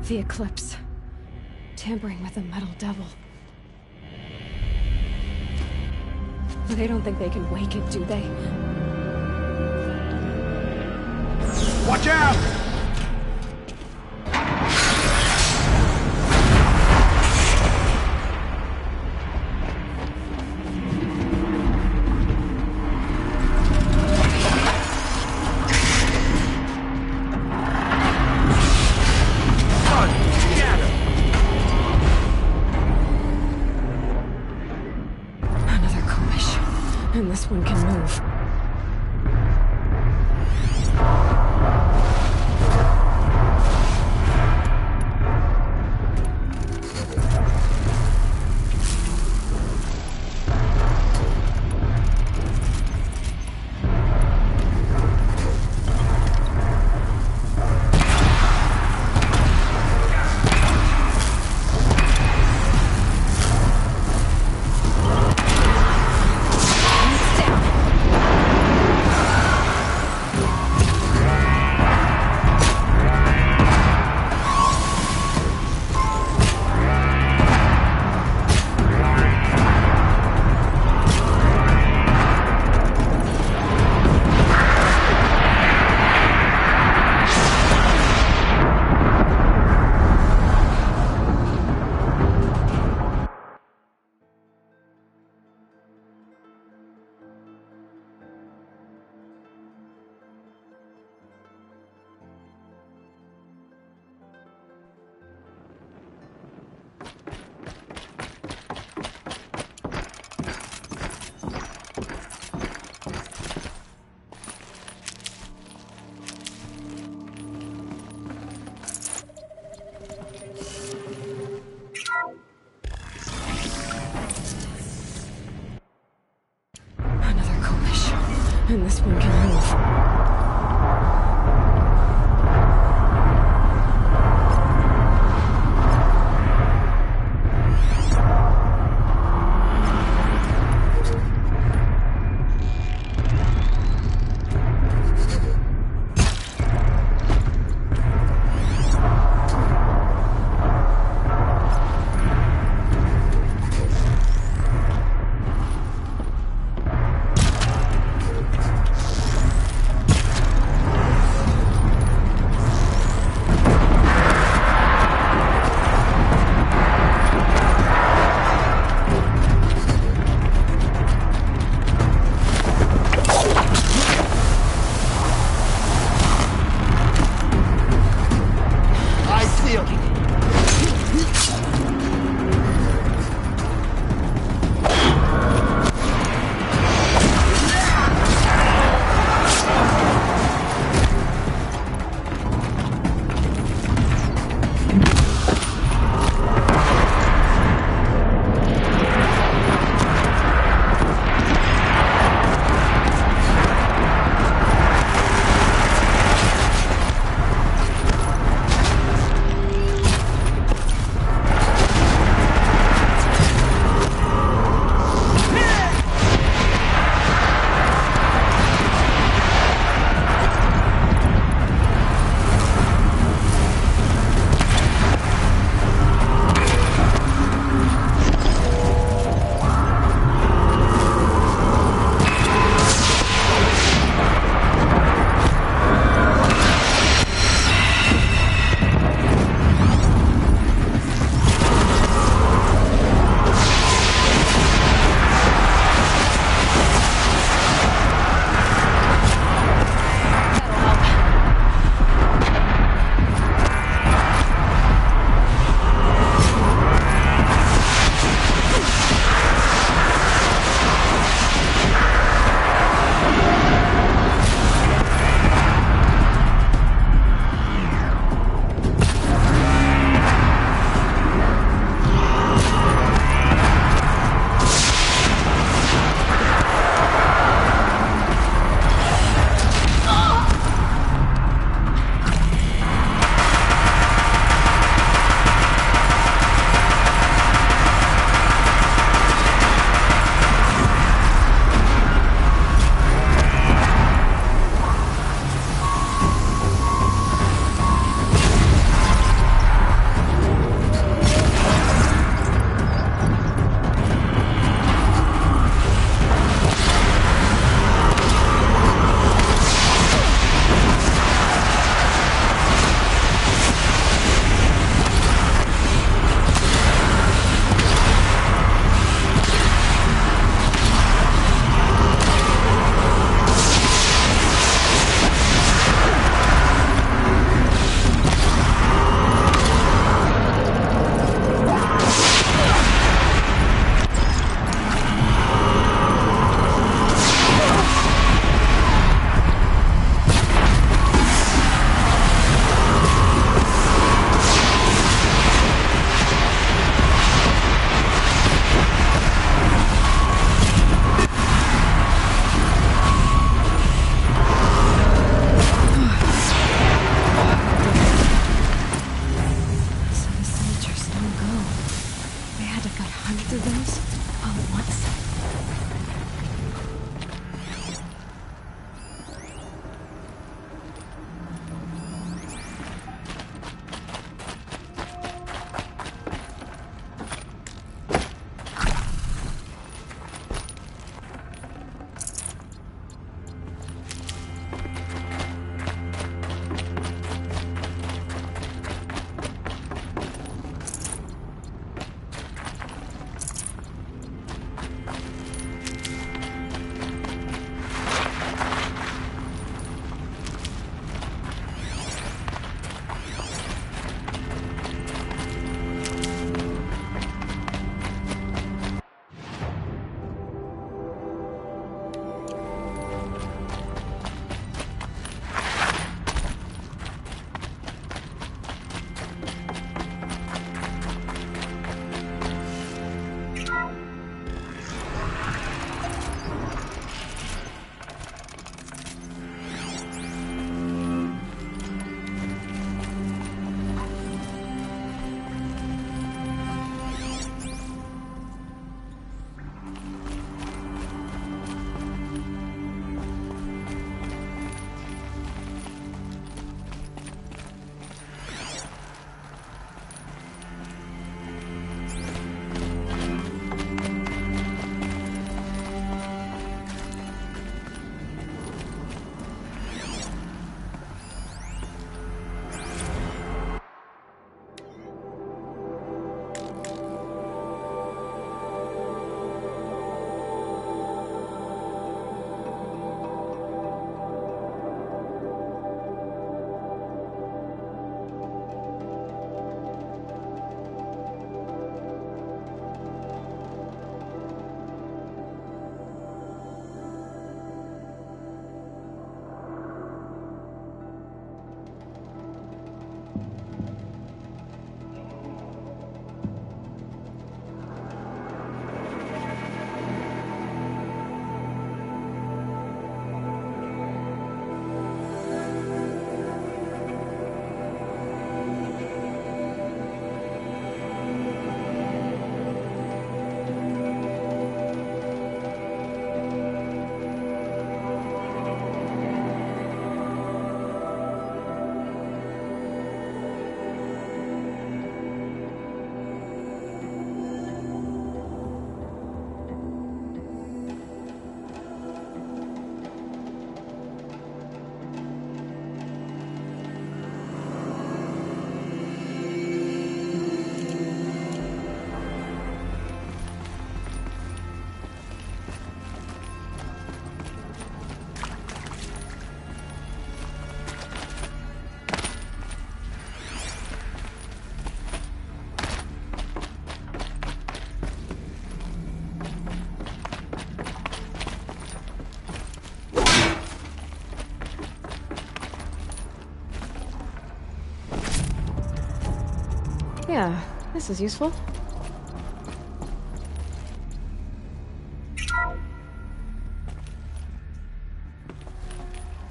The Eclipse. Tampering with the Metal Devil. They don't think they can wake it, do they? Watch out! And this one can move. And this one can move. Yeah, this is useful.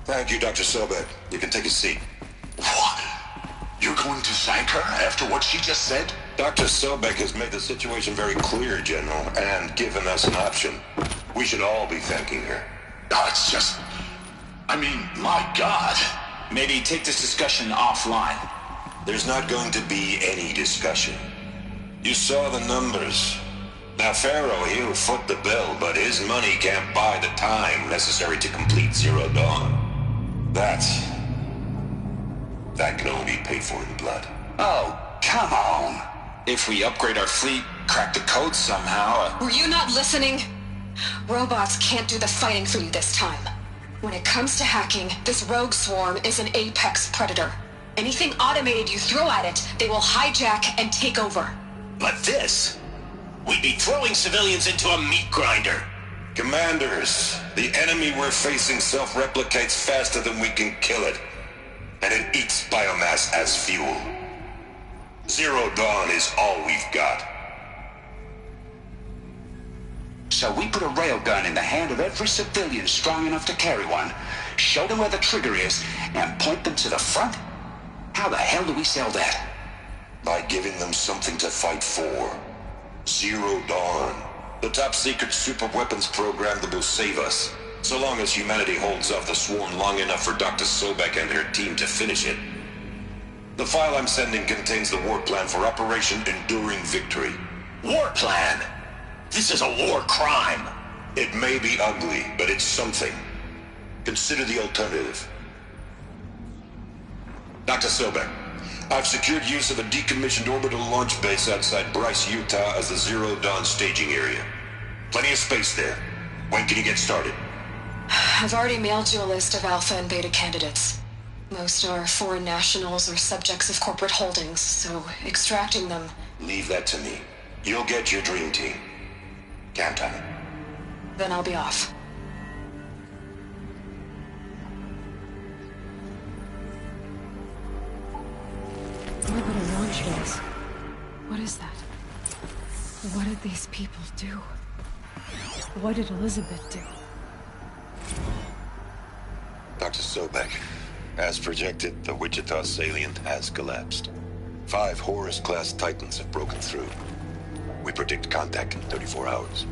Thank you, Dr. Sobek. You can take a seat. What? You're going to thank her after what she just said? Dr. Sobek has made the situation very clear, General, and given us an option. We should all be thanking her. Oh, it's just... I mean, my God. Maybe take this discussion offline. There's not going to be any discussion. You saw the numbers. Now, Pharaoh, he'll foot the bill, but his money can't buy the time necessary to complete Zero Dawn. That can only be paid for in blood. Oh, come on. If we upgrade our fleet, crack the code somehow... Were you not listening? Robots can't do the fighting for you this time. When it comes to hacking, this rogue swarm is an apex predator. Anything automated you throw at it, they will hijack and take over. But this... we'd be throwing civilians into a meat grinder. Commanders, the enemy we're facing self-replicates faster than we can kill it. And it eats biomass as fuel. Zero Dawn is all we've got. So we put a railgun in the hand of every civilian strong enough to carry one, show them where the trigger is, and point them to the front? How the hell do we sell that? By giving them something to fight for. Zero Dawn. The top-secret super-weapons program that will save us. So long as humanity holds off the swarm long enough for Dr. Sobek and her team to finish it. The file I'm sending contains the war plan for Operation Enduring Victory. War plan? This is a war crime. It may be ugly, but it's something. Consider the alternative. Dr. Sobek, I've secured use of a decommissioned orbital launch base outside Bryce, Utah as the Zero Dawn staging area. Plenty of space there. When can you get started? I've already mailed you a list of alpha and beta candidates. Most are foreign nationals or subjects of corporate holdings, so extracting them... Leave that to me. You'll get your dream team. Count on it. Then I'll be off. Orbital launch base. What is that? What did these people do? What did Elizabeth do? Dr. Sobek, as projected, the Wichita salient has collapsed. 5 Horus-class Titans have broken through. We predict contact in 34 hours.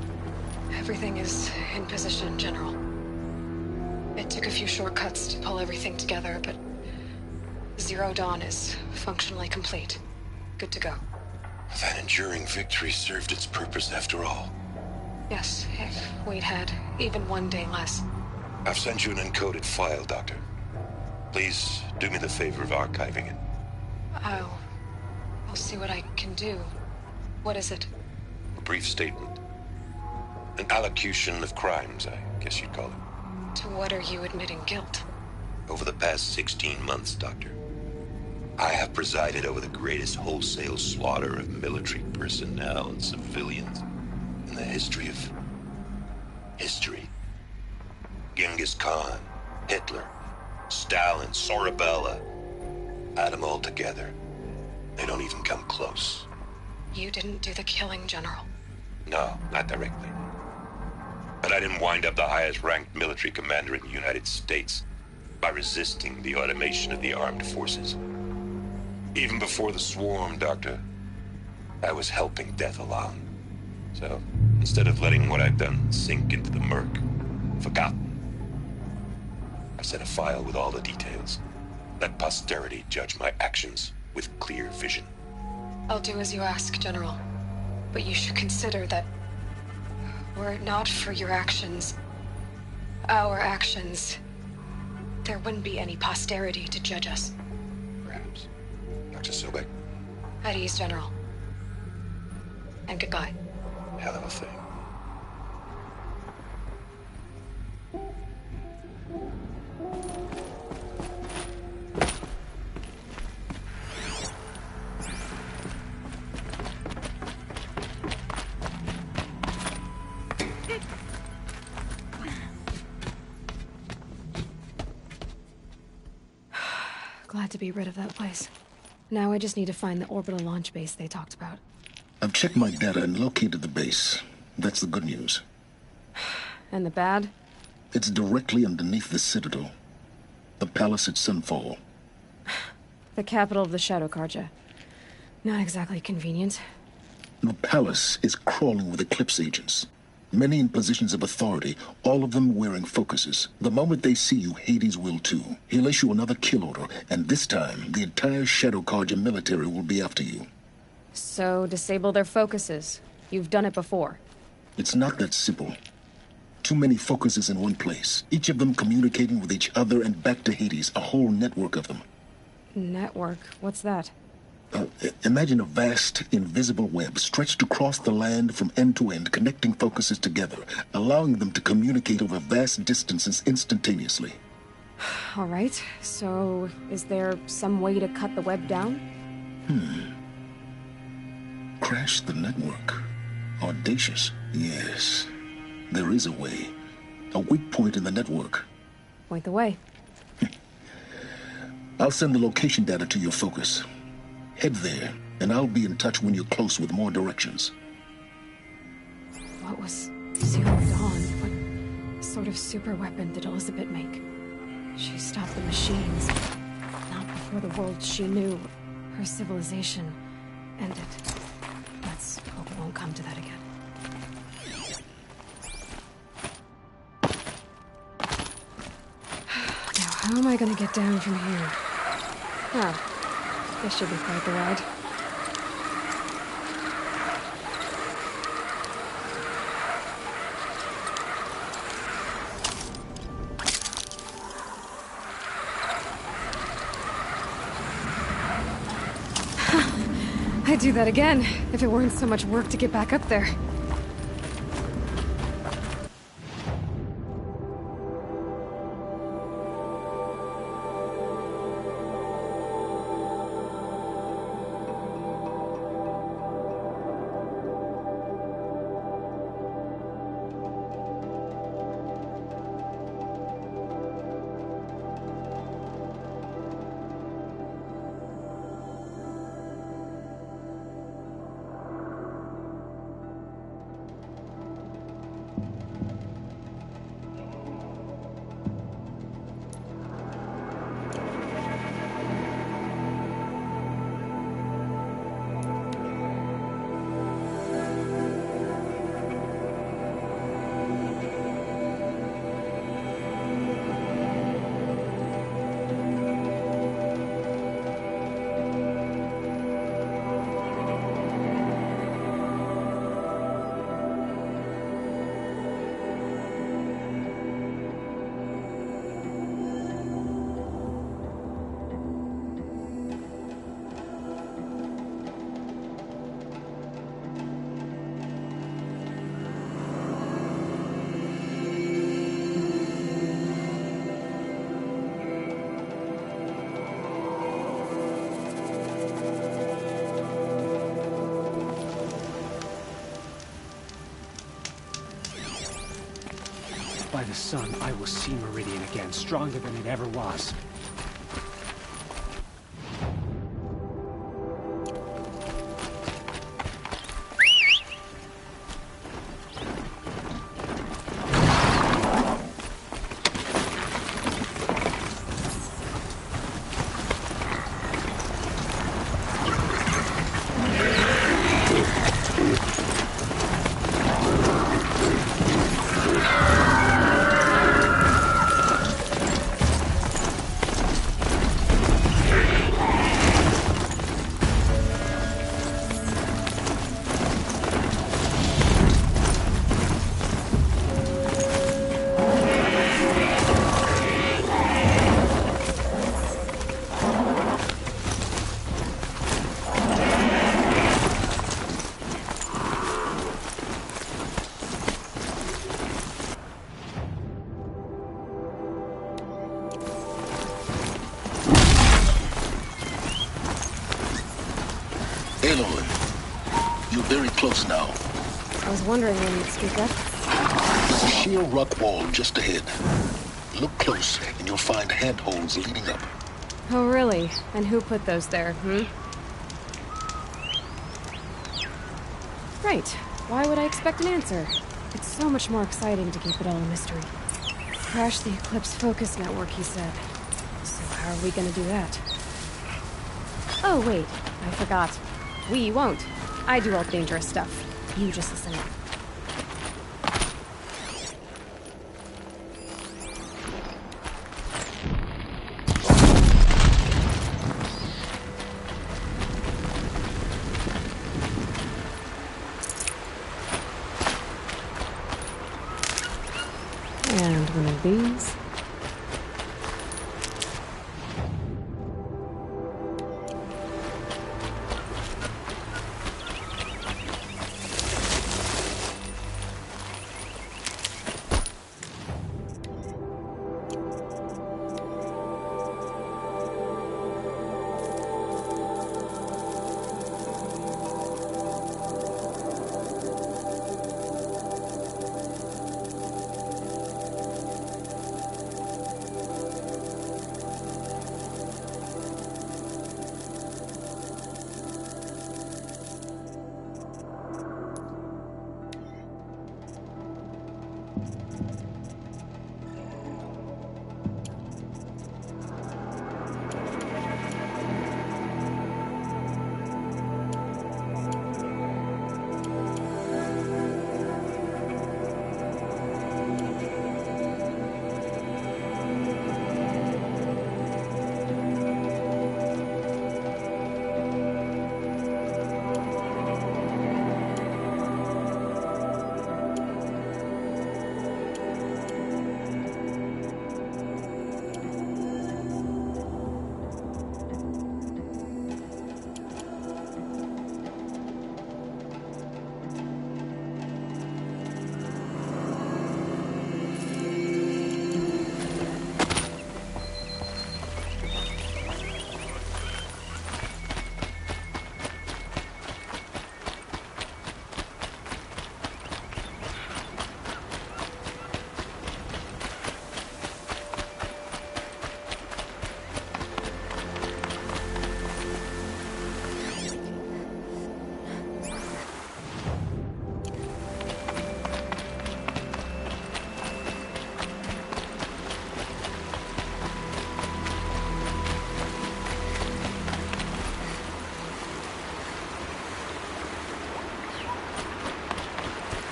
Everything is in position, General. It took a few shortcuts to pull everything together, but Zero Dawn is functionally complete. Good to go. That enduring victory served its purpose after all. Yes, if we'd had even one day less. I've sent you an encoded file, Doctor. Please do me the favor of archiving it. I'll see what I can do. What is it? A brief statement. An allocution of crimes, I guess you'd call it. To what are you admitting guilt? Over the past 16 months, Doctor, I have presided over the greatest wholesale slaughter of military personnel and civilians in the history of... history. Genghis Khan, Hitler, Stalin, Sorabella. Add them all together. They don't even come close. You didn't do the killing, General. No, not directly. But I didn't wind up the highest-ranked military commander in the United States by resisting the automation of the armed forces. Even before the swarm, Doctor, I was helping death along. So, instead of letting what I've done sink into the murk, forgotten, I sent a file with all the details. Let posterity judge my actions with clear vision. I'll do as you ask, General. But you should consider that were it not for your actions, our actions, there wouldn't be any posterity to judge us. Perhaps. Dr. Sobek? At ease, General. And goodbye. Hell of a thing. Glad to be rid of that place. Now I just need to find the orbital launch base they talked about. I've checked my data and located the base. That's the good news. And the bad? It's directly underneath the Citadel. The palace at Sunfall. The capital of the Shadow Carja. Not exactly convenient. The palace is crawling with Eclipse agents. Many in positions of authority, all of them wearing focuses. The moment they see you, Hades will too. He'll issue another kill order, and this time, the entire Shadow Carja military will be after you. So, disable their focuses. You've done it before. It's not that simple. Too many focuses in one place, each of them communicating with each other and back to Hades, a whole network of them. Network? What's that? Imagine a vast, invisible web stretched across the land from end to end, connecting focuses together, allowing them to communicate over vast distances instantaneously. All right, so is there some way to cut the web down? Crash the network. Audacious. Yes, there is a way. A weak point in the network. Point the way. I'll send the location data to your focus. Head there, and I'll be in touch when you're close with more directions. What was Zero Dawn? What sort of super weapon did Elizabeth make? She stopped the machines. Not before the world she knew, her civilization, ended. Let's hope it won't come to that again. Now, how am I gonna get down from here? Oh. This should be quite the ride. I'd do that again, if it weren't so much work to get back up there. By the sun, I will see Meridian again, stronger than it ever was. Aloy, you're very close now. I was wondering when you'd speak up. There's a sheer rock wall just ahead. Look close, and you'll find handholds leading up. Oh, really? And who put those there, Right. Why would I expect an answer? It's so much more exciting to keep it all a mystery. Crash the Eclipse focus network, he said. So how are we gonna do that? Oh, wait. I forgot. We won't. I do all the dangerous stuff. You just listen up. And one of these.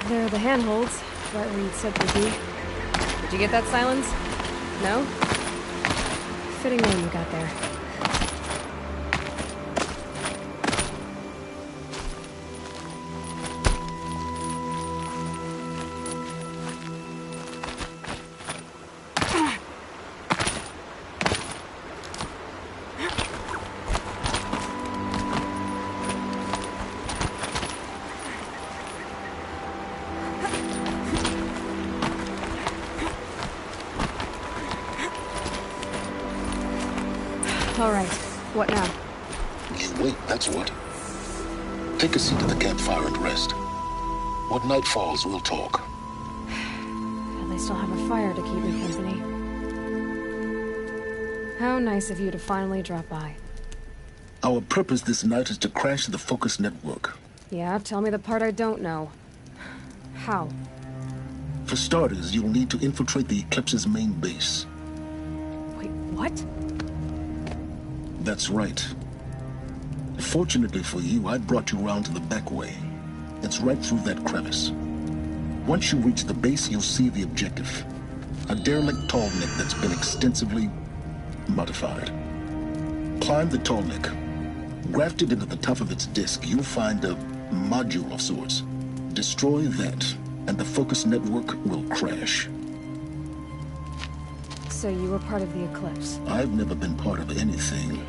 There are the handholds, right where you'd said they'd be. Did you get that, Silence? No? Fitting name you got there. All right. What now? You wait, that's what. Take a seat at the campfire and rest. When night falls, we'll talk. At least I'll have a fire to keep me company. How nice of you to finally drop by. Our purpose this night is to crash the Focus network. Yeah, tell me the part I don't know. How? For starters, you'll need to infiltrate the Eclipse's main base. Wait, what? That's right. Fortunately for you, I brought you around to the back way. It's right through that crevice. Once you reach the base, you'll see the objective. A derelict tallneck that's been extensively modified. Climb the tallneck. Grafted into the top of its disk, you'll find a module of sorts. Destroy that, and the Focus network will crash. So you were part of the Eclipse? I've never been part of anything.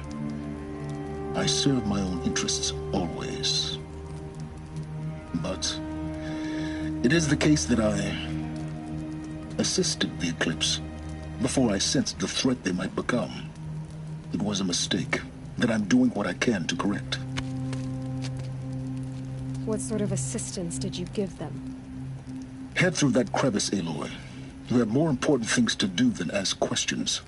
I serve my own interests, always. But it is the case that I assisted the Eclipse before I sensed the threat they might become. It was a mistake that I'm doing what I can to correct. What sort of assistance did you give them? Head through that crevice, Aloy. You have more important things to do than ask questions.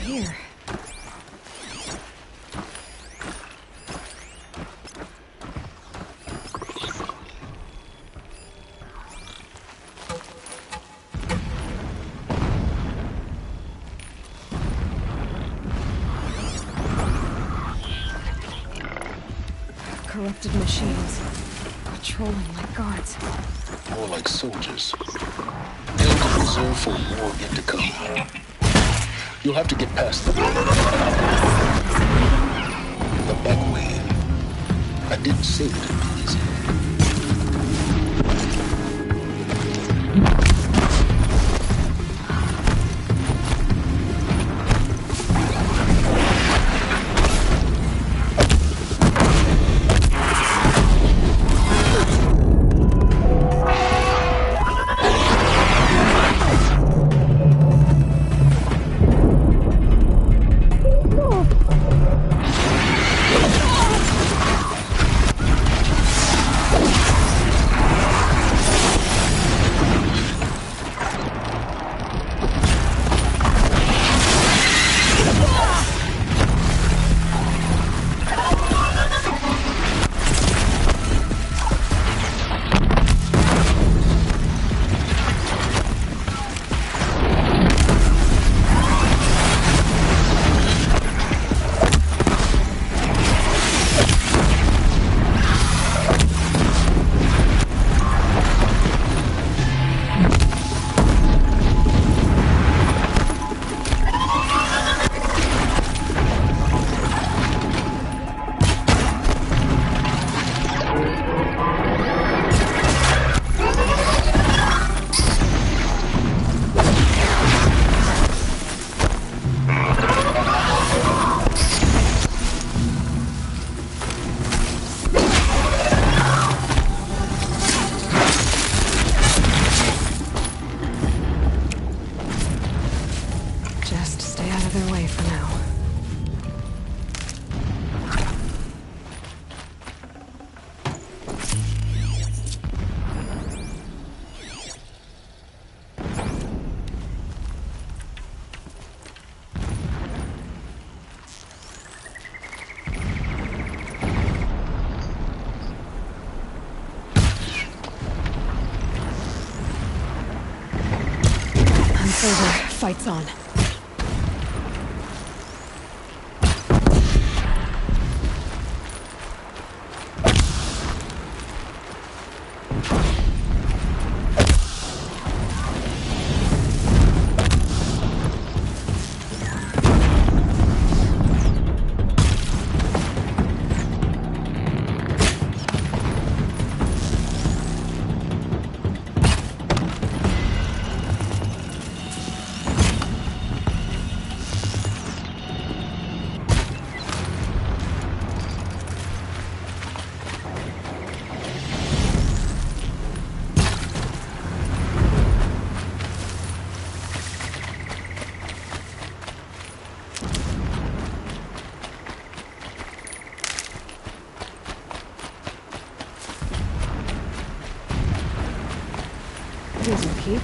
here? Corrupted machines. Patrolling like guards. More like soldiers. Held in reserve for war yet to come. You'll have to get past them. The back way in. I didn't say it'd be easy. Over. Fight's on. These will keep.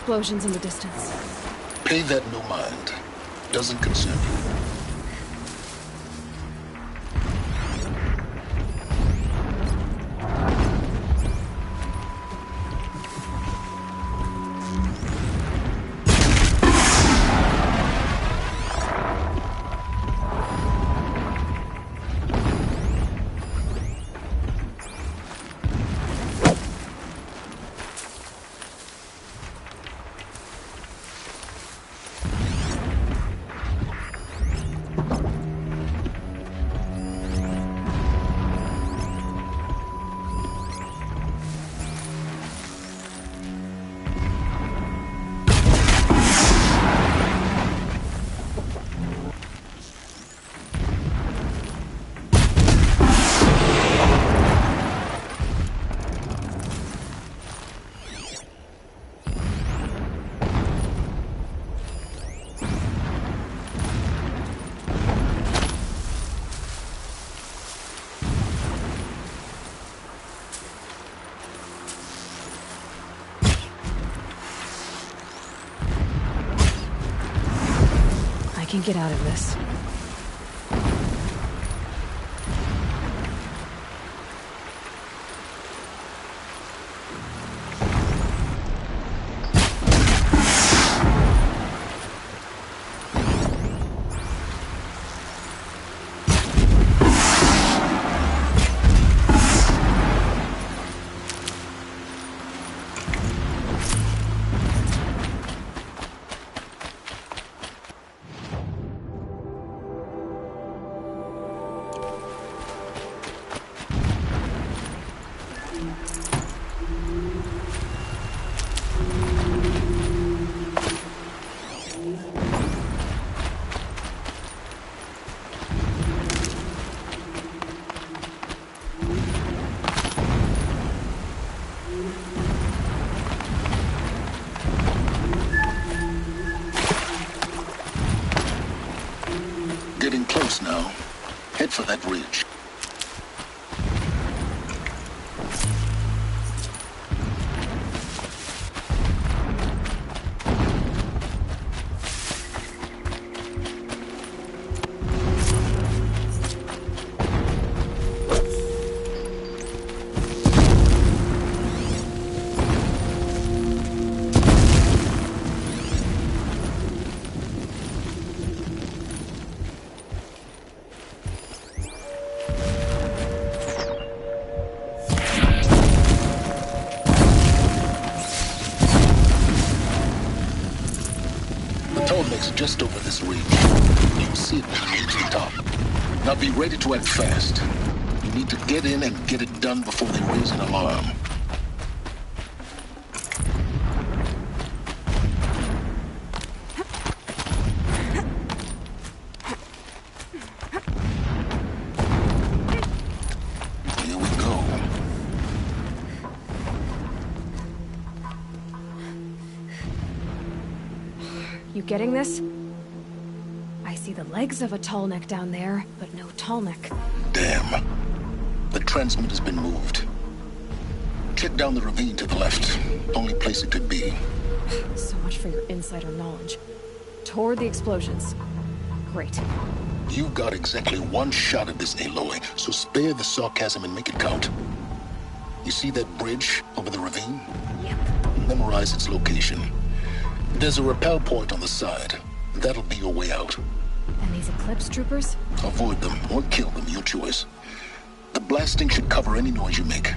explosions in the distance. Pay that no mind. Doesn't concern you. I can get out of this. Getting close now. Head for that ridge. Tallneck's just over this ridge. You'll see it when you reach the top. Now be ready to act fast. You need to get in and get it done before they raise an alarm. Here we go. You getting this? I see the legs of a Tallneck down there, but no Tallneck. Damn. The transmitter's been moved. Check down the ravine to the left. Only place it could be. So much for your insider knowledge. Toward the explosions. Great. You've got exactly one shot at this, Aloy, so spare the sarcasm and make it count. You see that bridge over the ravine? Yep. Memorize its location. There's a rappel point on the side. That'll be your way out. And these Eclipse troopers? Avoid them or kill them, your choice. The blasting should cover any noise you make.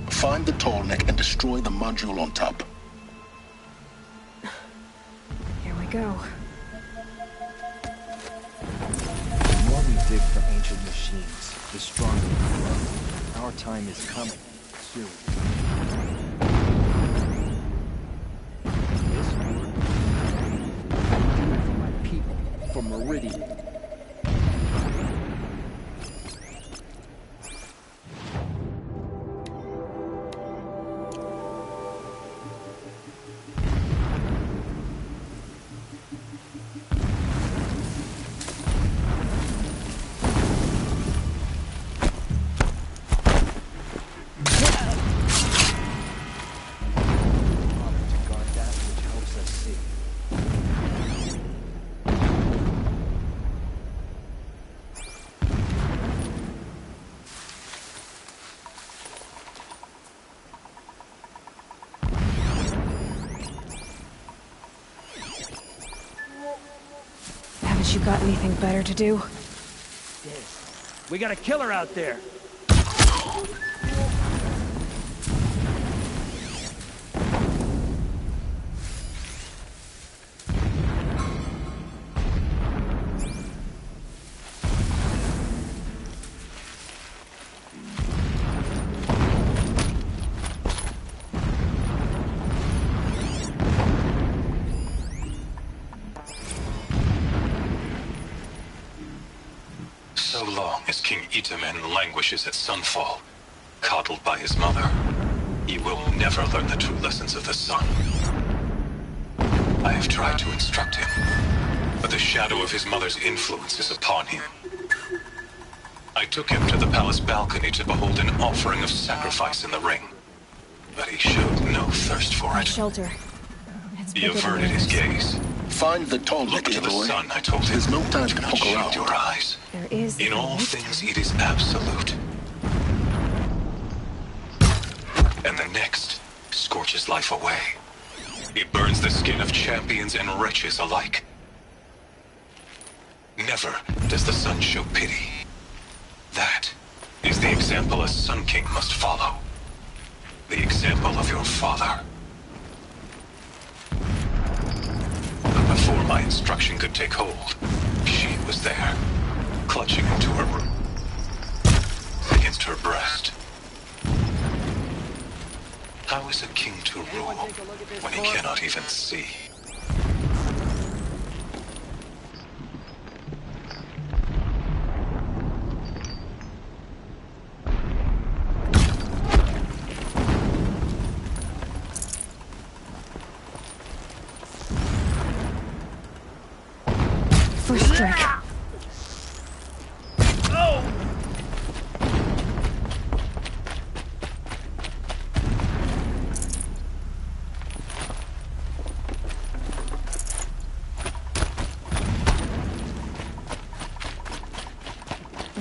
Find the Tallneck and destroy the module on top. Here we go. The more we dig for ancient machines, the stronger we grow. Our time is coming, soon. For my people, for Meridian. Haven't you got anything better to do? We got a killer out there. So long as King Itamen languishes at Sunfall, coddled by his mother, he will never learn the true lessons of the sun. I have tried to instruct him, but the shadow of his mother's influence is upon him. I took him to the palace balcony to behold an offering of sacrifice in the ring, but he showed no thirst for it. Shelter. He averted his gaze. Find the tall Look to the boy. sun, I told him. There's no time to Do not poke shade around. your eyes. There is... In all things, it is absolute. And the next scorches life away. It burns the skin of champions and wretches alike. Never does the sun show pity. That is the example a Sun King must follow. The example of your father. But before my instruction could take hold, she was there, clutching into her room, against her breast. How is a king to rule when he cannot even see? First strike.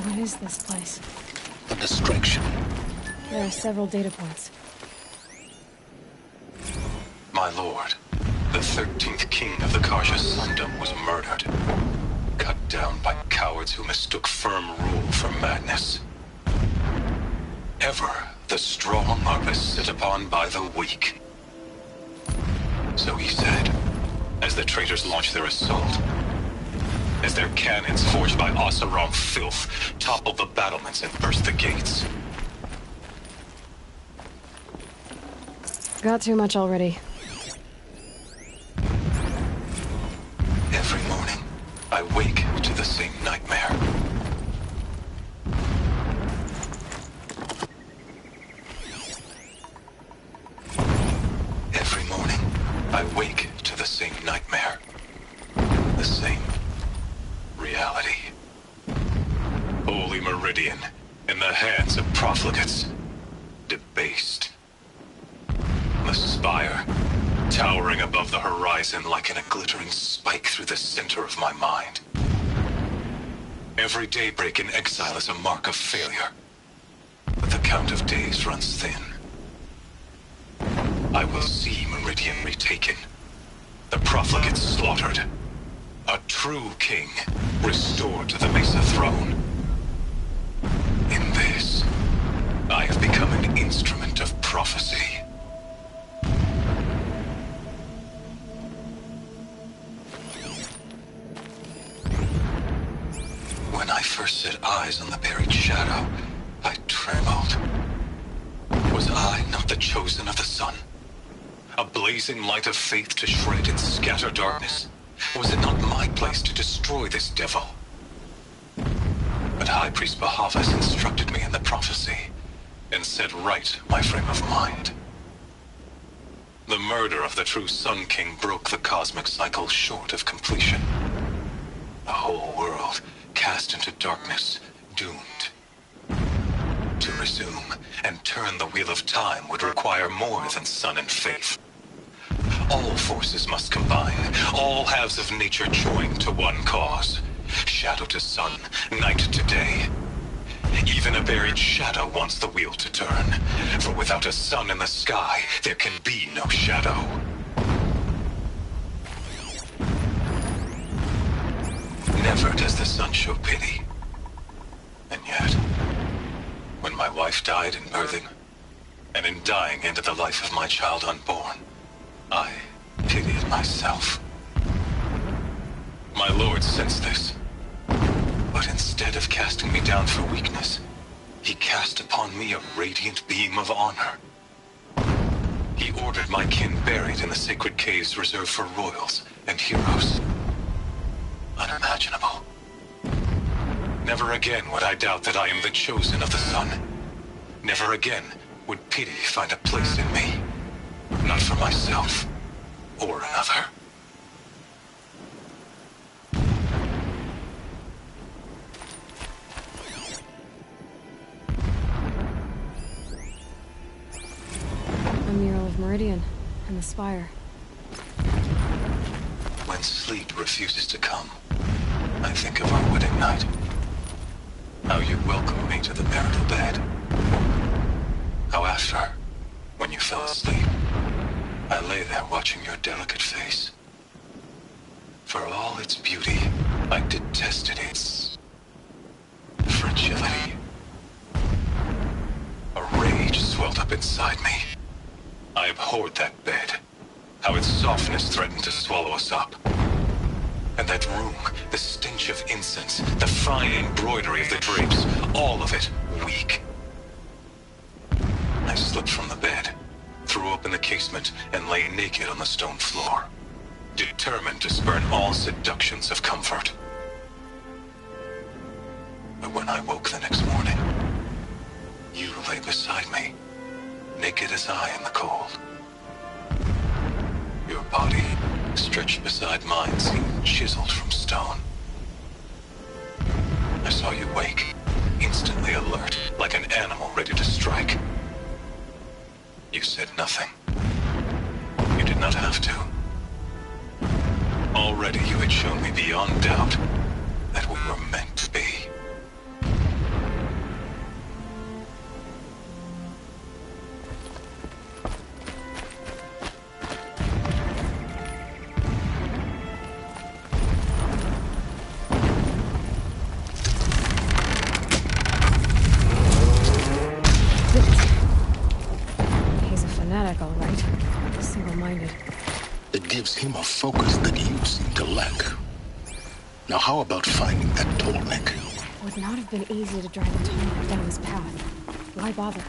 What is this place? A distraction. There are several data points. My lord, the 13th king of the Karja Sundom was murdered. Cut down by cowards who mistook firm rule for madness. Ever the strong are beset upon by the weak. So he said, as the traitors launched their assault. As their cannons forged by Oseram filth toppled the battlements and burst the gates. Got too much already. Every morning, I wake to the same nightmare. Every morning, I wake to the same nightmare. The same reality. Holy Meridian, in the hands of profligates. Debased. The spire, towering above the horizon like a glittering spike through the center of my mind. Every daybreak in exile is a mark of failure, but the count of days runs thin. I will see Meridian retaken, the profligates slaughtered, a true king restored to the Mesa throne. In this, I have become an instrument of prophecy. When I first set eyes on the buried shadow, I trembled. Was I not the chosen of the sun? A blazing light of faith to shred and scatter darkness? Was it not my place to destroy this devil? But High Priest Bahavas instructed me in the prophecy, and set right my frame of mind. The murder of the true Sun King broke the cosmic cycle short of completion. The whole world cast into darkness, doomed. To resume and turn the wheel of time would require more than sun and faith. All forces must combine, all halves of nature join to one cause. Shadow to sun, night to day. Even a buried shadow wants the wheel to turn, for without a sun in the sky, there can be no shadow. Never does the sun show pity. And yet, when my wife died in birthing, and in dying into the life of my child unborn, I pitied myself. My lord sensed this, but instead of casting me down for weakness, he cast upon me a radiant beam of honor. He ordered my kin buried in the sacred caves reserved for royals and heroes. Unimaginable. Never again would I doubt that I am the chosen of the sun. Never again would pity find a place in me. Not for myself or another. A mural of Meridian and the spire. When sleep refuses to come, I think of our wedding night. How you welcomed me to the marital bed. How after, when you fell asleep, I lay there watching your delicate face. For all its beauty, I detested its fragility. A rage swelled up inside me. I abhorred that bed. How its softness threatened to swallow us up. And that room, the stench of incense, the fine embroidery of the drapes, all of it weak. I slipped from the bed, threw open the casement, and lay naked on the stone floor, determined to spurn all seductions of comfort. But when I woke the next morning, you lay beside me, naked as I in the cold. Your body, stretched beside mine, seemed chiseled from stone. I saw you wake, instantly alert, like an animal ready to strike. You said nothing. You did not have to. Already you had shown me beyond doubt that we were meant to be. All right. Single-minded. It gives him a focus that you seem to lack. Now how about finding that Tolnik? It would not have been easy to drive a Tolnik down his path. Why bother?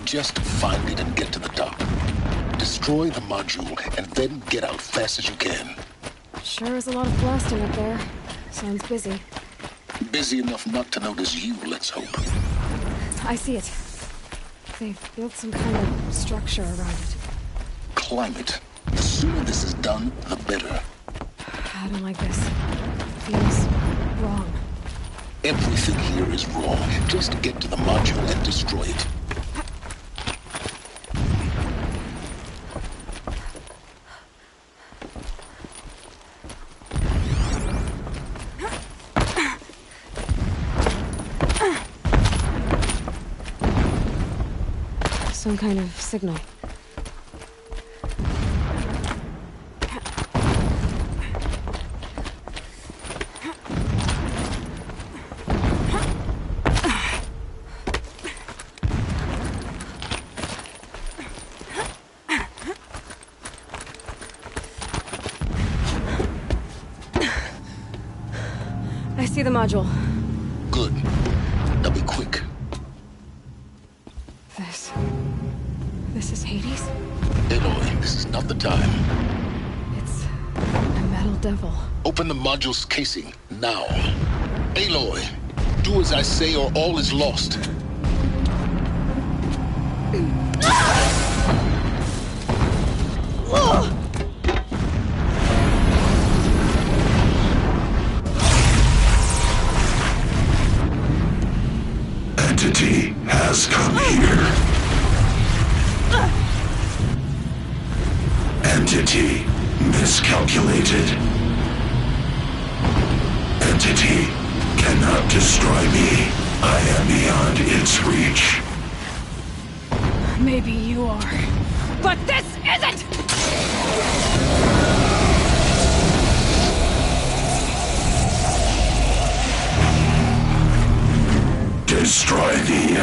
Just find it and get to the top. Destroy the module and then get out fast as you can. Sure is a lot of blasting up there. Sounds busy. Busy enough not to notice you, let's hope. I see it. They've built some kind of structure around it. Climb it. The sooner this is done, the better. I don't like this. Feels wrong. Everything here is wrong. Just get to the module and destroy it. Some kind of signal. I see the module. Good. Now be quick. This is Hades? Aloy, this is not the time. It's a metal devil. Open the module's casing, now. Aloy, do as I say or all is lost. Entity has come here. Entity miscalculated. Entity cannot destroy me. I am beyond its reach. Maybe you are. But this isn't!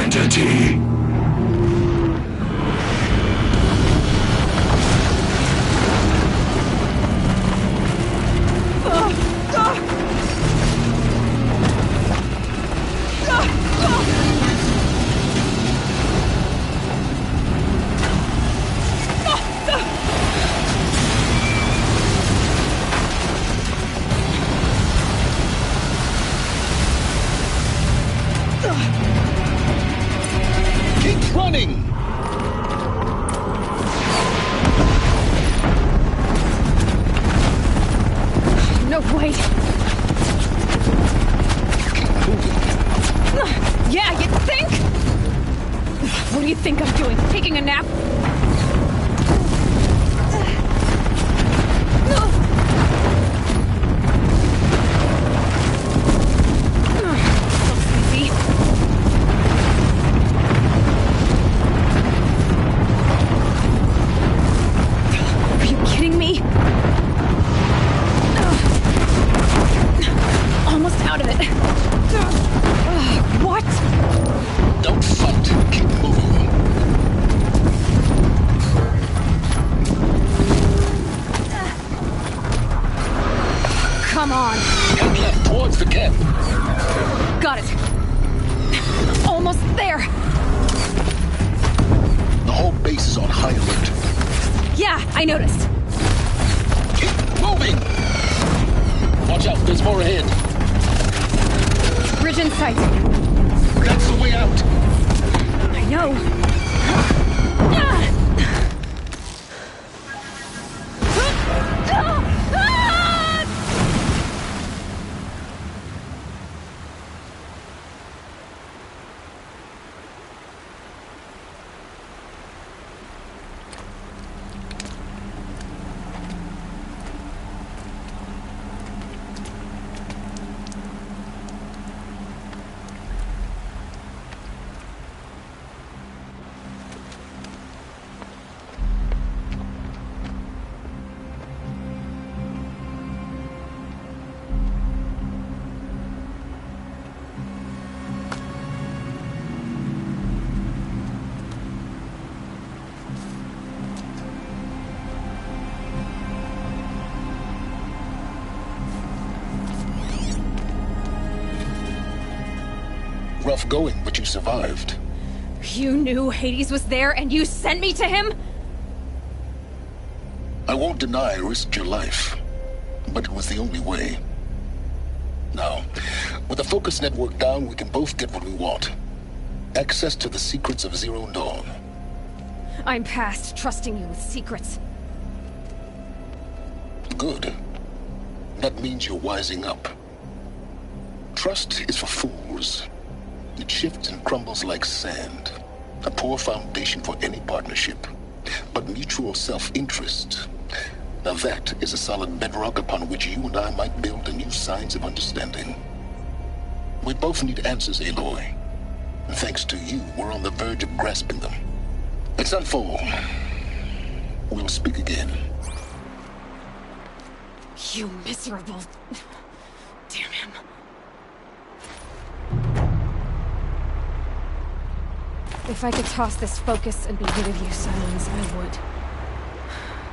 identity. Keep running! No way! Yeah, you think? What do you think I'm doing? Taking a nap? Easy. Are you kidding me? Almost out of it. What? Don't fight. Keep moving. Come on. Head left towards the camp. Got it. Almost there. The whole base is on high alert. Yeah, I noticed. Keep moving! Watch out, there's more ahead. Bridge in sight. That's the way out. I know. Rough going, but you survived. You knew Hades was there and you sent me to him? I won't deny I risked your life, but it was the only way. Now, with the focus network down, we can both get what we want. Access to the secrets of Zero Dawn. I'm past trusting you with secrets. Good. That means you're wising up. Trust is for fools. It shifts and crumbles like sand. A poor foundation for any partnership. But mutual self-interest, now that is a solid bedrock upon which you and I might build new signs of understanding. We both need answers, Aloy. And thanks to you, we're on the verge of grasping them. Let's unfold. We'll speak again. You miserable... Damn him. If I could toss this focus and be rid of you, Silence, I would.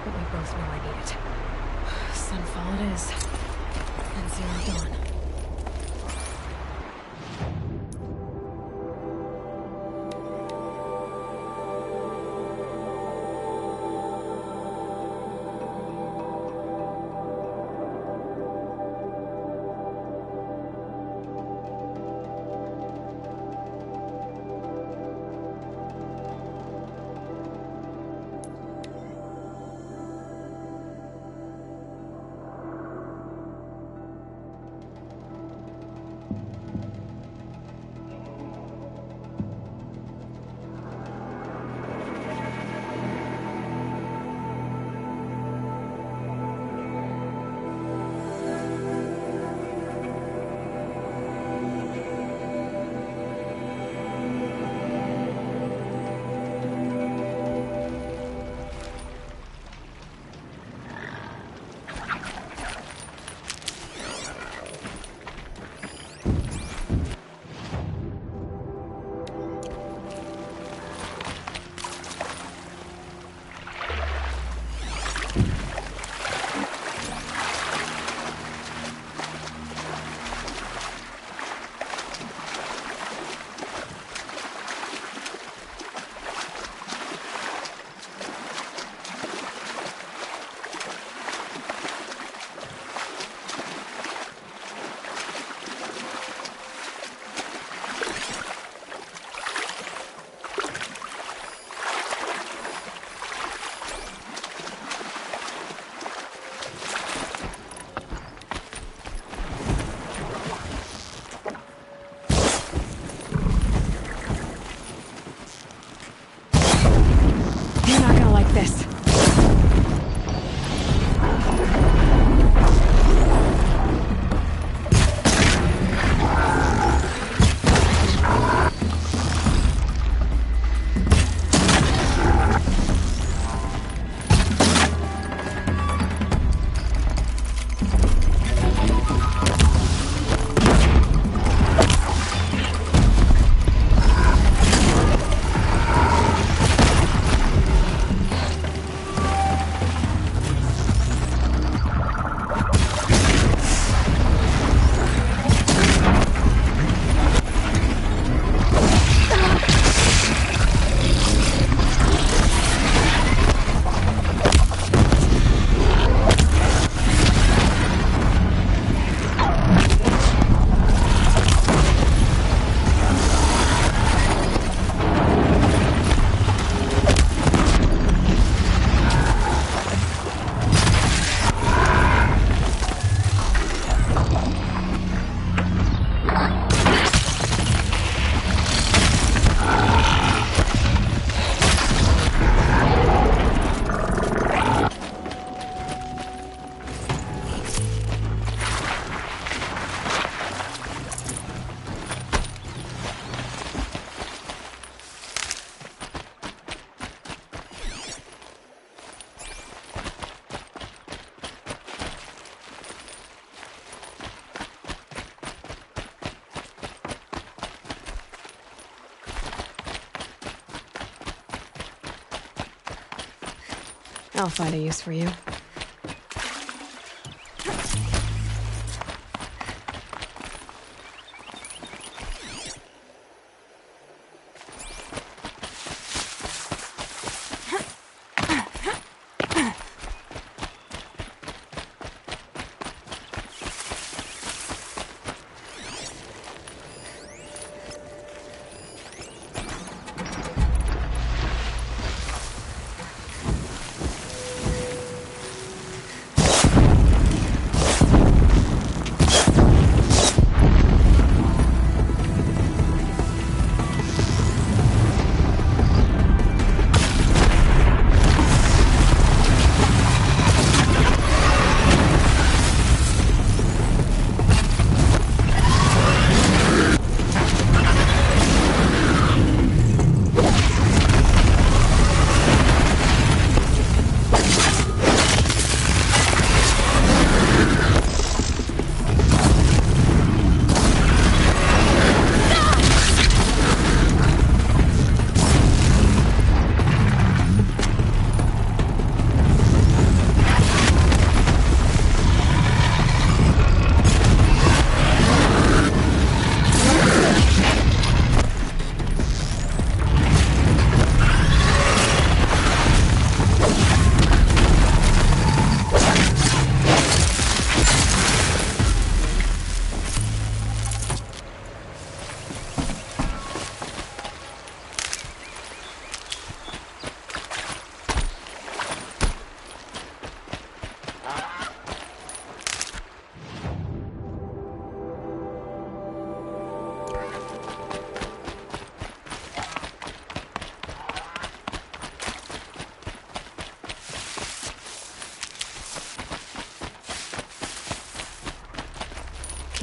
But we both know I need it. Sunfall it is. And Zero Dawn. I'll find a use for you.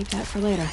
Keep that for later.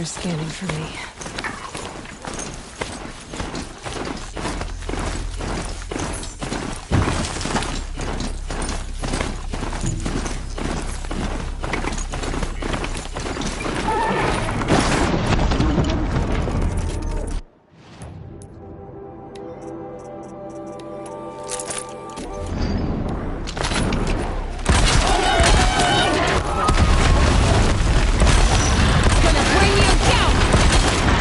They're scanning for me. Gonna bring you down!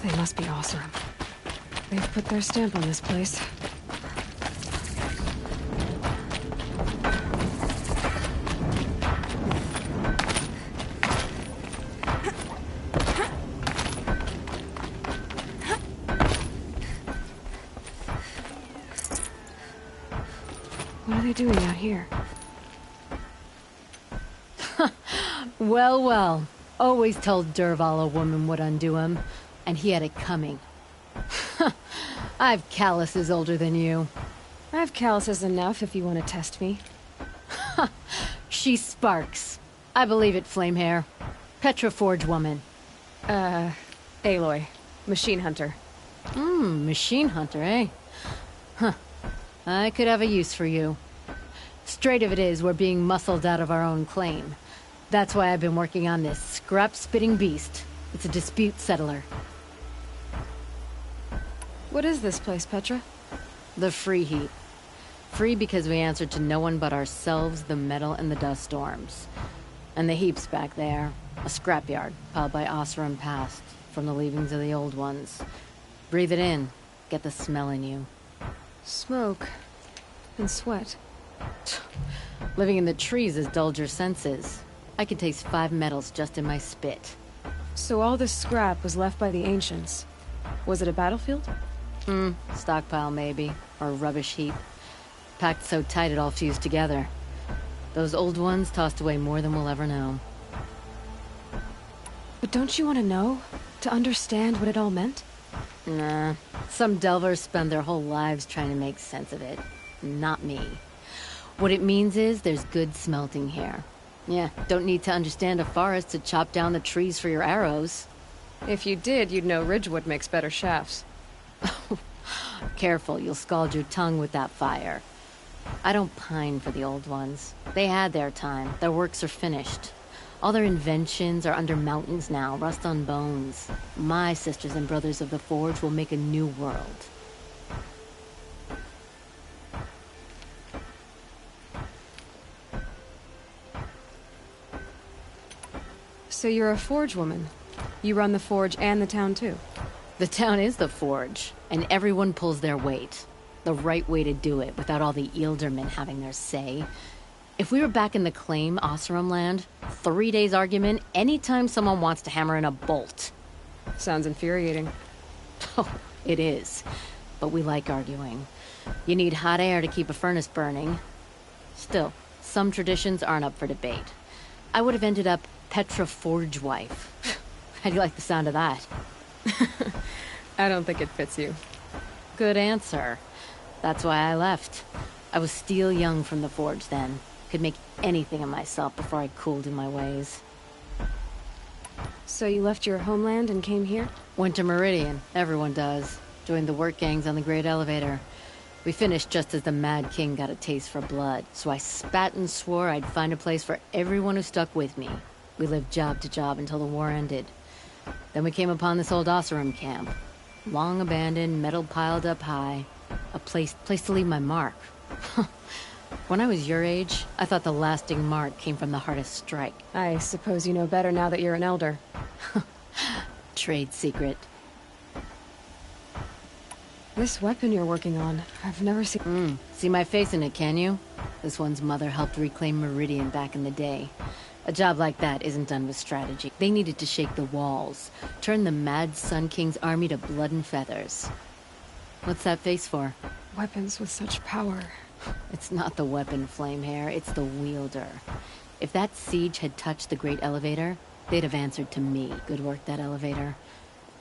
They must be awesome. They've put their stamp on this place. What are they doing out here? Well, well. Always told Dervahl a woman would undo him, and he had it coming. I've calluses older than you. I have calluses enough if you want to test me. She sparks. I believe it, Flamehair. Petra Forge woman. Aloy. Machine hunter. Machine hunter, eh? Huh. I could have a use for you. Straight of it is, we're being muscled out of our own claim. That's why I've been working on this scrap-spitting beast. It's a dispute settler. What is this place, Petra? The Free Heap. Free because we answer to no one but ourselves, the metal, and the dust storms. And the heap's back there. A scrapyard, piled by Oseram past, from the leavings of the old ones. Breathe it in. Get the smell in you. Smoke. And sweat. Living in the trees has dulled your senses. I can taste 5 metals just in my spit. So all this scrap was left by the ancients. Was it a battlefield? Stockpile maybe. Or a rubbish heap. Packed so tight it all fused together. Those old ones tossed away more than we'll ever know. But don't you want to know? To understand what it all meant? Nah. Some delvers spend their whole lives trying to make sense of it. Not me. What it means is there's good smelting here. Yeah, don't need to understand a forest to chop down the trees for your arrows. If you did, you'd know Ridgewood makes better shafts. Careful, you'll scald your tongue with that fire. I don't pine for the old ones. They had their time. Their works are finished. All their inventions are under mountains now, rust on bones. My sisters and brothers of the Forge will make a new world. So you're a Forge woman. You run the Forge and the town too. The town is the Forge, and everyone pulls their weight. The right way to do it, without all the Ealdormen having their say. If we were back in the claim, Oseram land, 3 days argument anytime someone wants to hammer in a bolt. Sounds infuriating. Oh, it is. But we like arguing. You need hot air to keep a furnace burning. Still, some traditions aren't up for debate. I would have ended up Petra Forge wife. How do you like the sound of that? I don't think it fits you. Good answer. That's why I left. I was steel young from the Forge then. Could make anything of myself before I cooled in my ways. So you left your homeland and came here? Went to Meridian. Everyone does. Joined the work gangs on the Great Elevator. We finished just as the Mad King got a taste for blood, so I spat and swore I'd find a place for everyone who stuck with me. We lived job to job until the war ended. Then we came upon this old Oseram camp. Long abandoned, metal piled up high. A place to leave my mark. When I was your age, I thought the lasting mark came from the hardest strike. I suppose you know better now that you're an elder. Trade secret. This weapon you're working on, I've never seen... See my face in it, can you? This one's mother helped reclaim Meridian back in the day. A job like that isn't done with strategy. They needed to shake the walls, turn the Mad Sun King's army to blood and feathers. What's that face for? Weapons with such power. It's not the weapon, Flamehair, it's the wielder. If that siege had touched the Great Elevator, they'd have answered to me. Good work, that elevator.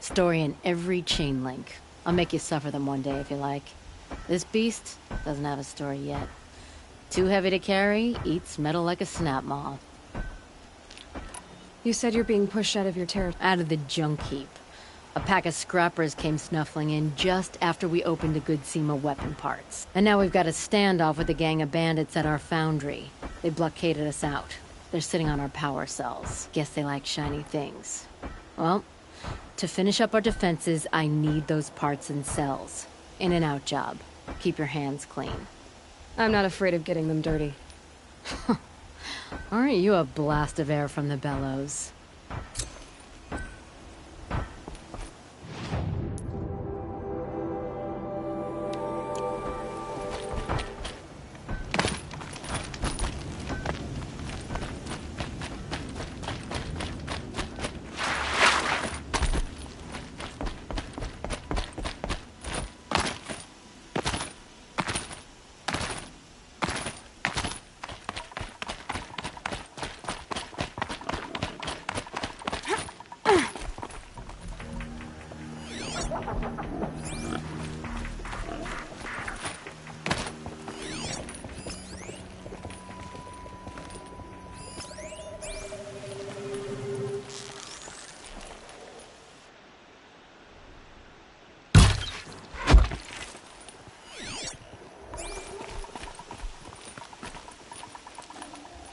Story in every chain link. I'll make you suffer them one day if you like. This beast doesn't have a story yet. Too heavy to carry, eats metal like a snap maw. You said you're being pushed out of your territory. Out of the junk heap. A pack of scrappers came snuffling in just after we opened a good seam of weapon parts. And now we've got a standoff with a gang of bandits at our foundry. They blockaded us out. They're sitting on our power cells. Guess they like shiny things. Well, to finish up our defenses, I need those parts and cells. In and out job. Keep your hands clean. I'm not afraid of getting them dirty. Aren't you a blast of air from the bellows?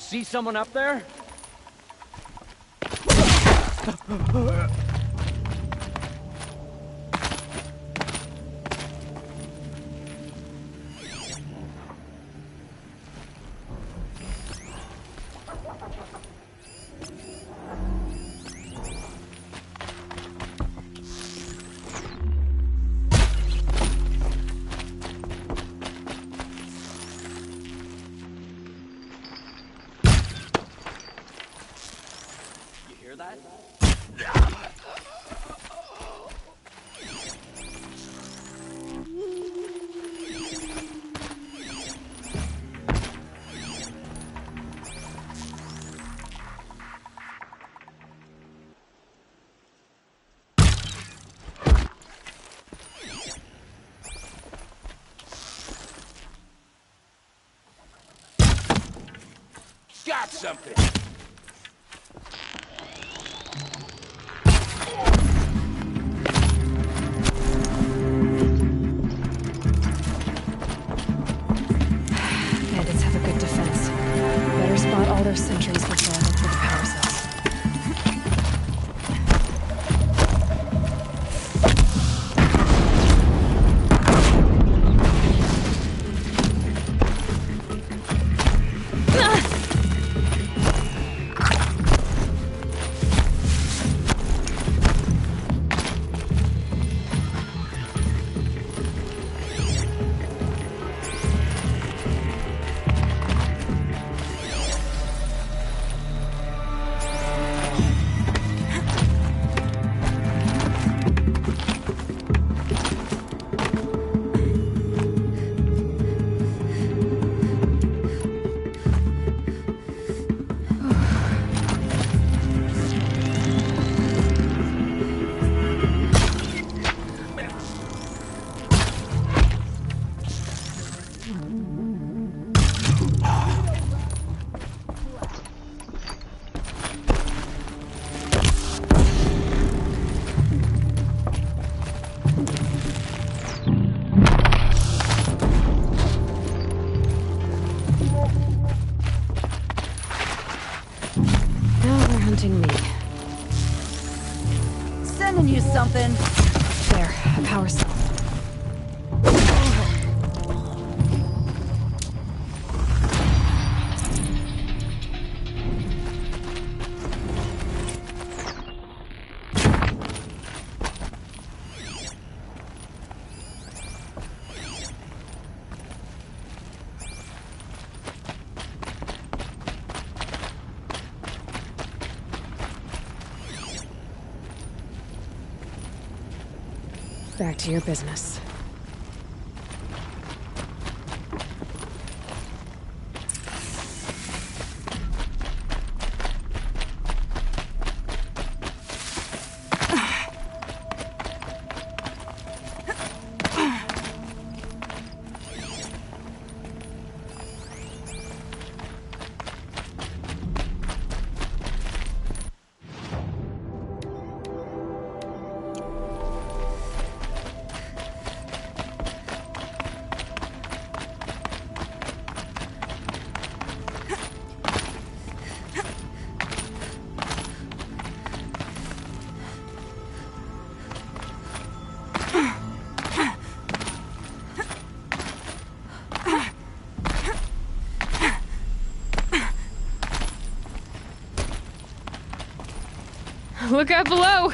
see someone up there? Got something! Bandits have a good defense. Better spot all their sentries before I look for the power cells. Hunting me. Sending you something. There, a power cell. Back to your business. Look out below!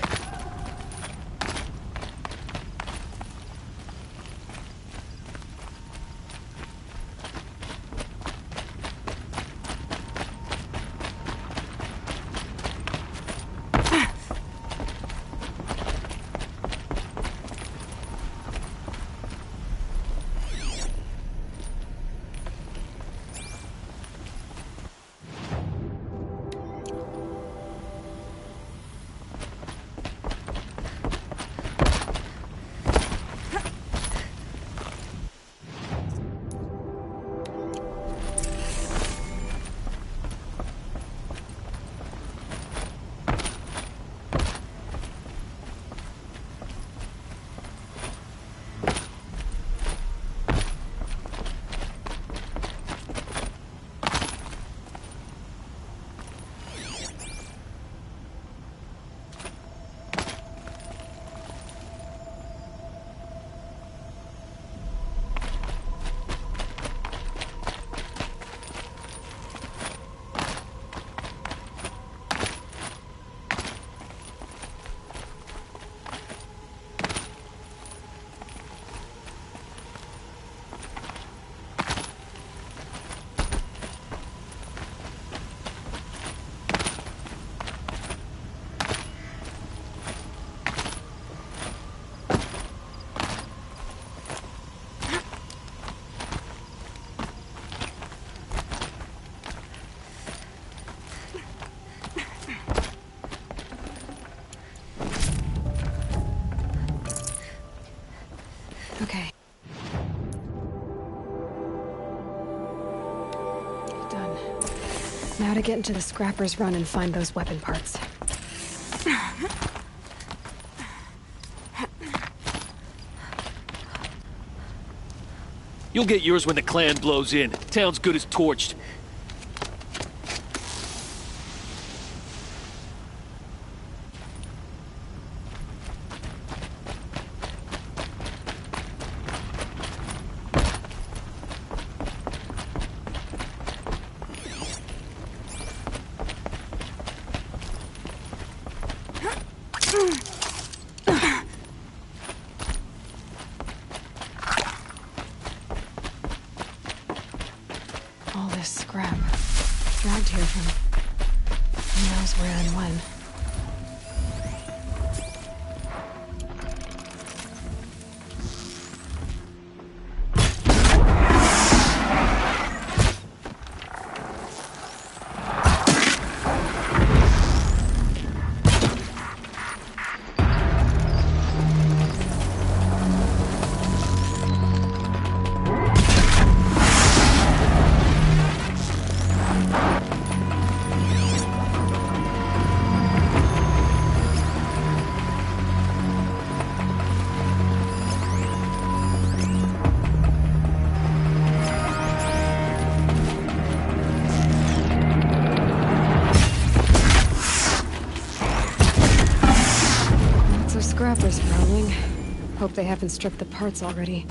Gotta get into the Scrapper's Run and find those weapon parts. You'll get yours when the clan blows in. Town's good as torched. All this scrap. Dragged here from who knows where and when. Scrappers prowling. Hope they haven't stripped the parts already.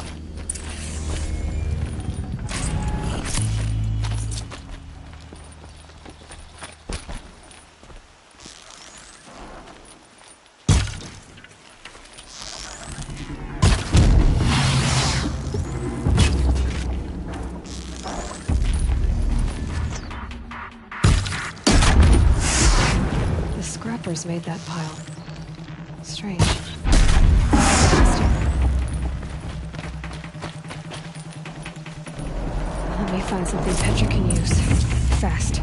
The Scrappers made that pile. Strange. Let me find something Petra can use. Fast.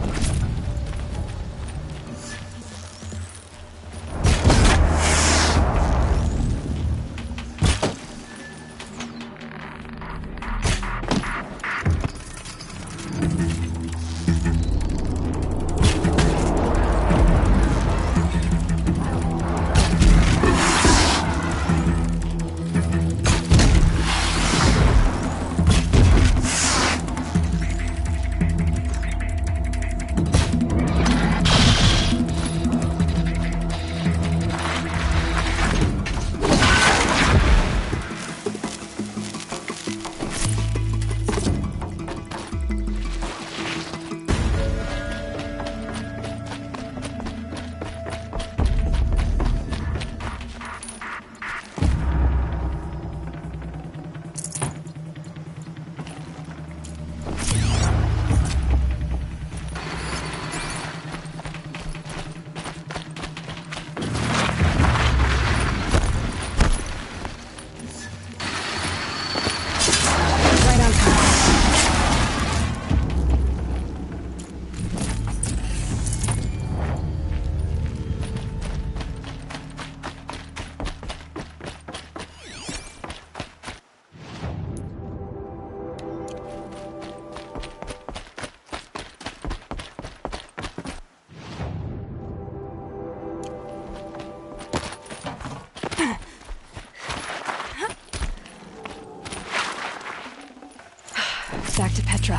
Back to Petra.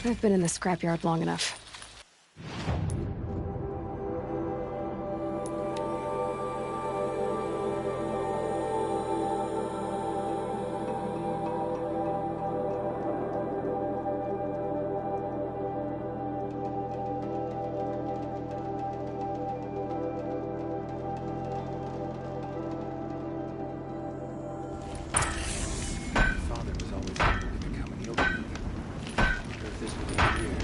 I've been in the scrapyard long enough. Father was always able to become an ill believer. I wonder if this would be here.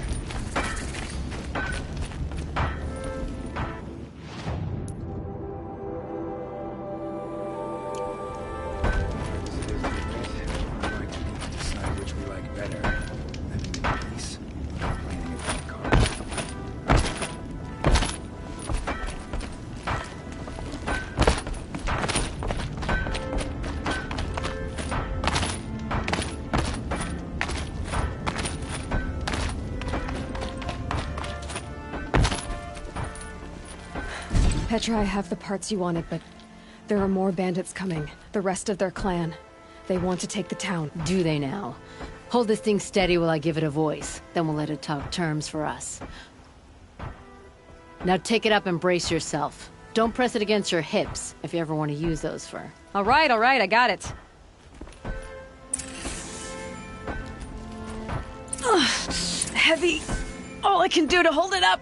Petra, I have the parts you wanted, but there are more bandits coming. The rest of their clan. They want to take the town. Do they now? Hold this thing steady while I give it a voice. Then we'll let it talk terms for us. Now take it up and brace yourself. Don't press it against your hips, if you ever want to use those for... All right, I got it. Heavy. All I can do to hold it up.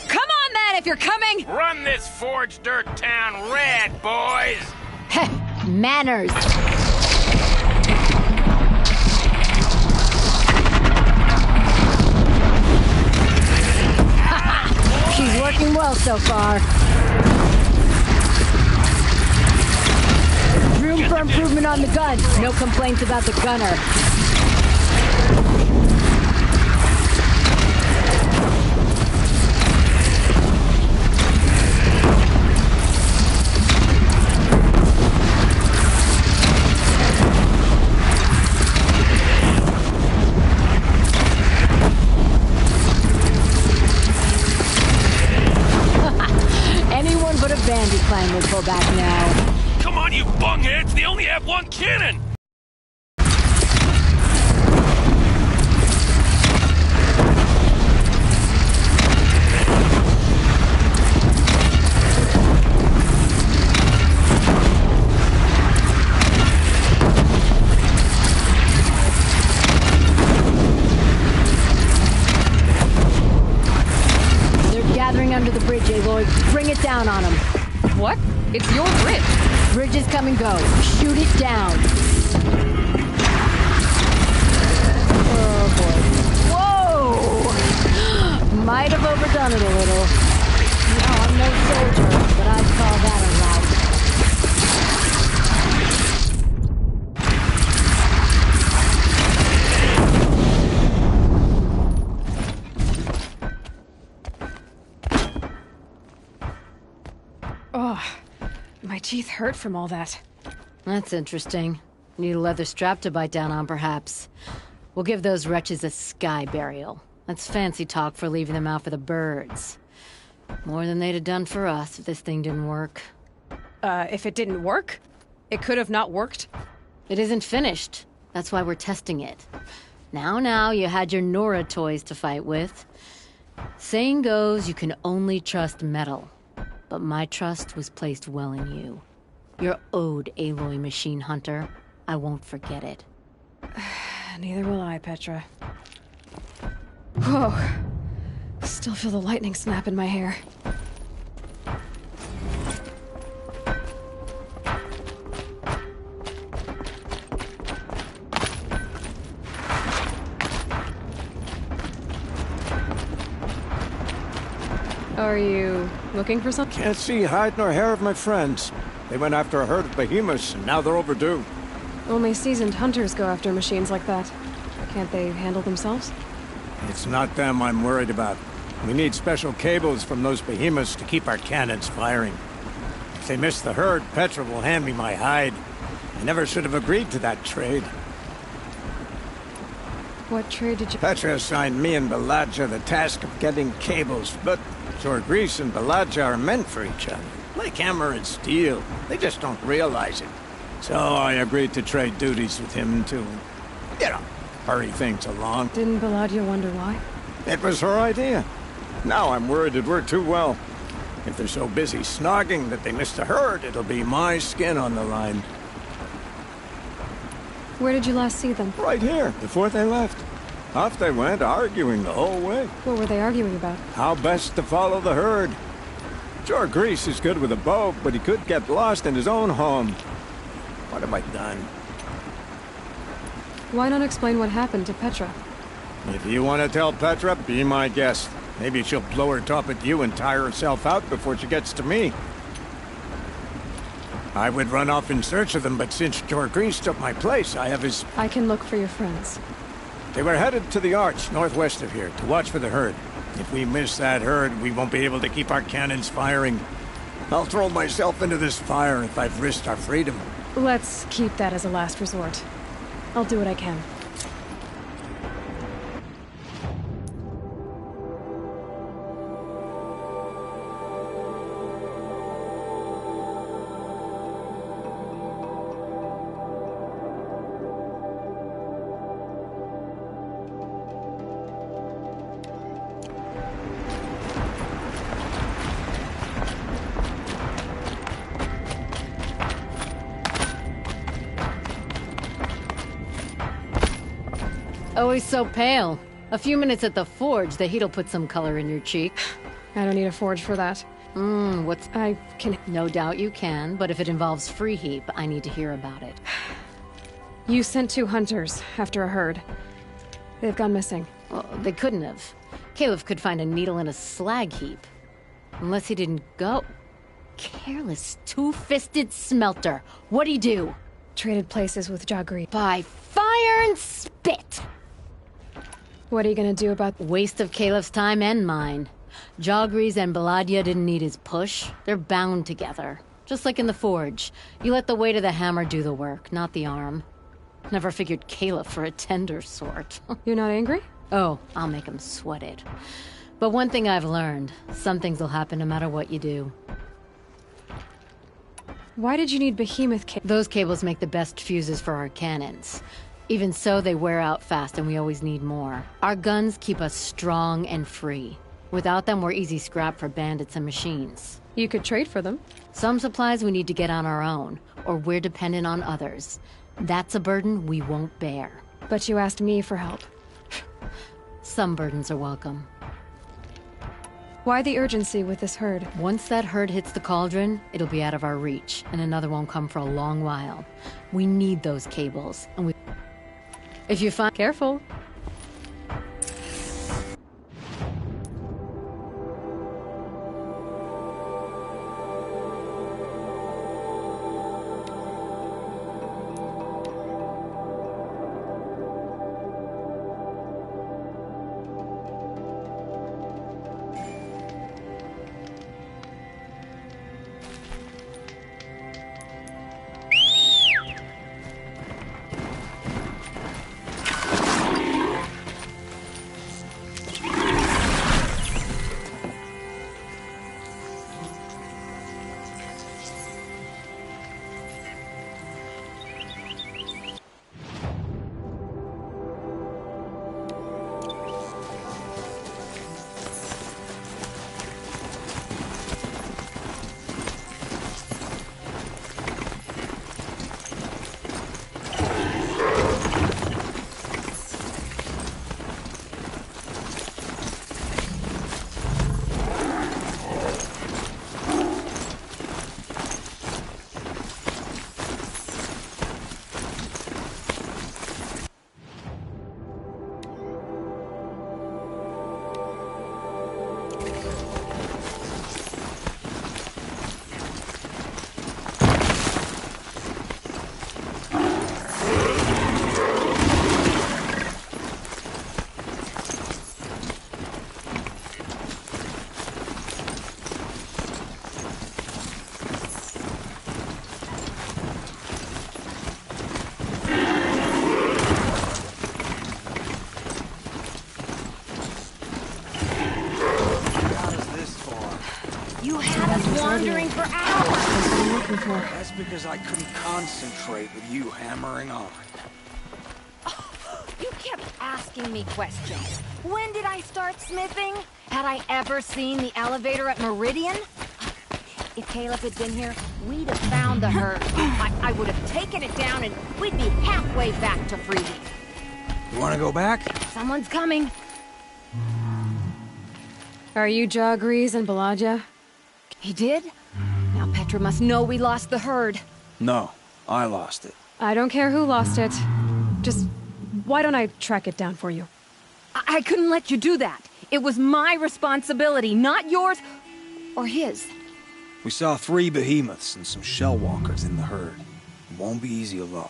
Come on, then, if you're coming! Run this forged dirt town red, boys! Heh, manners! She's working well so far. Room for improvement on the gun. No complaints about the gunner. Anyone but a bandit clan would pull back now. Come on, you bungheads! They only have one cannon! They're gathering under the bridge, Aloy. Bring it down on them. What? It's your bridge. Bridges come and go. Shoot it down. Oh, boy. Whoa! Might have overdone it a little. No, I'm no soldier, but I'd call that a rout. Oh, my teeth hurt from all that. That's interesting. Need a leather strap to bite down on, perhaps. We'll give those wretches a sky burial. That's fancy talk for leaving them out for the birds. More than they'd have done for us if this thing didn't work. If it didn't work? It could have not worked? It isn't finished. That's why we're testing it. Now, you had your Nora toys to fight with. Saying goes, you can only trust metal. But my trust was placed well in you. You're owed, Aloy Machine Hunter. I won't forget it. Neither will I, Petra. Whoa. Still feel the lightning snap in my hair. Are you looking for something? Can't see hide nor hair of my friends. They went after a herd of behemoths, and now they're overdue. Only seasoned hunters go after machines like that. Can't they handle themselves? It's not them I'm worried about. We need special cables from those behemoths to keep our cannons firing. If they miss the herd, Petra will hand me my hide. I never should have agreed to that trade. What trade did you... Petra assigned me and Baladja the task of getting cables, but Jorgris and Baladja are meant for each other. Like hammer and steel. They just don't realize it. So I agreed to trade duties with him to, hurry things along. Didn't Baladja wonder why? It was her idea. Now I'm worried it worked too well. If they're so busy snogging that they miss the herd, it'll be my skin on the line. Where did you last see them? Right here, before they left. Off they went, arguing the whole way. What were they arguing about? How best to follow the herd. Jorgris is good with a bow, but he could get lost in his own home. What have I done? Why not explain what happened to Petra? If you want to tell Petra, be my guest. Maybe she'll blow her top at you and tire herself out before she gets to me. I would run off in search of them, but since Jorgris took my place, I have his... I can look for your friends. They were headed to the Arch, northwest of here, to watch for the herd. If we miss that herd, we won't be able to keep our cannons firing. I'll throw myself into this fire if I've risked our freedom. Let's keep that as a last resort. I'll do what I can. Always so pale. A few minutes at the forge, the heat'll put some color in your cheek. I don't need a forge for that. I can... No doubt you can, but if it involves Free Heap, I need to hear about it. You sent 2 hunters after a herd. They've gone missing. Well, they couldn't have. Caleb could find a needle in a slag heap. Unless he didn't go. Careless, two-fisted smelter. What'd he do? Traded places with Jagri. By fire and spit! What are you gonna do about... Waste of Caleb's time and mine. Jagris and Baladia didn't need his push. They're bound together. Just like in the forge. You let the weight of the hammer do the work, not the arm. Never figured Caleb for a tender sort. You're not angry? Oh, I'll make him sweat it. But one thing I've learned, some things will happen no matter what you do. Why did you need behemoth cables? Those cables make the best fuses for our cannons. Even so, they wear out fast and we always need more. Our guns keep us strong and free. Without them, we're easy scrap for bandits and machines. You could trade for them. Some supplies we need to get on our own, or we're dependent on others. That's a burden we won't bear. But you asked me for help. Some burdens are welcome. Why the urgency with this herd? Once that herd hits the cauldron, it'll be out of our reach, and another won't come for a long while. We need those cables, and we... If you find... Careful. That's because I couldn't concentrate with you hammering on. Oh, you kept asking me questions. When did I start smithing? Had I ever seen the elevator at Meridian? If Caleb had been here, we'd have found the herd. I would have taken it down and we'd be halfway back to Free Heap. You want to go back? Someone's coming. Are you Jagris and Baladia? He did? Now Petra must know we lost the herd. No, I lost it. I don't care who lost it. Just, why don't I track it down for you? I couldn't let you do that. It was my responsibility, not yours or his. We saw 3 behemoths and some shell walkers in the herd. It won't be easy alone.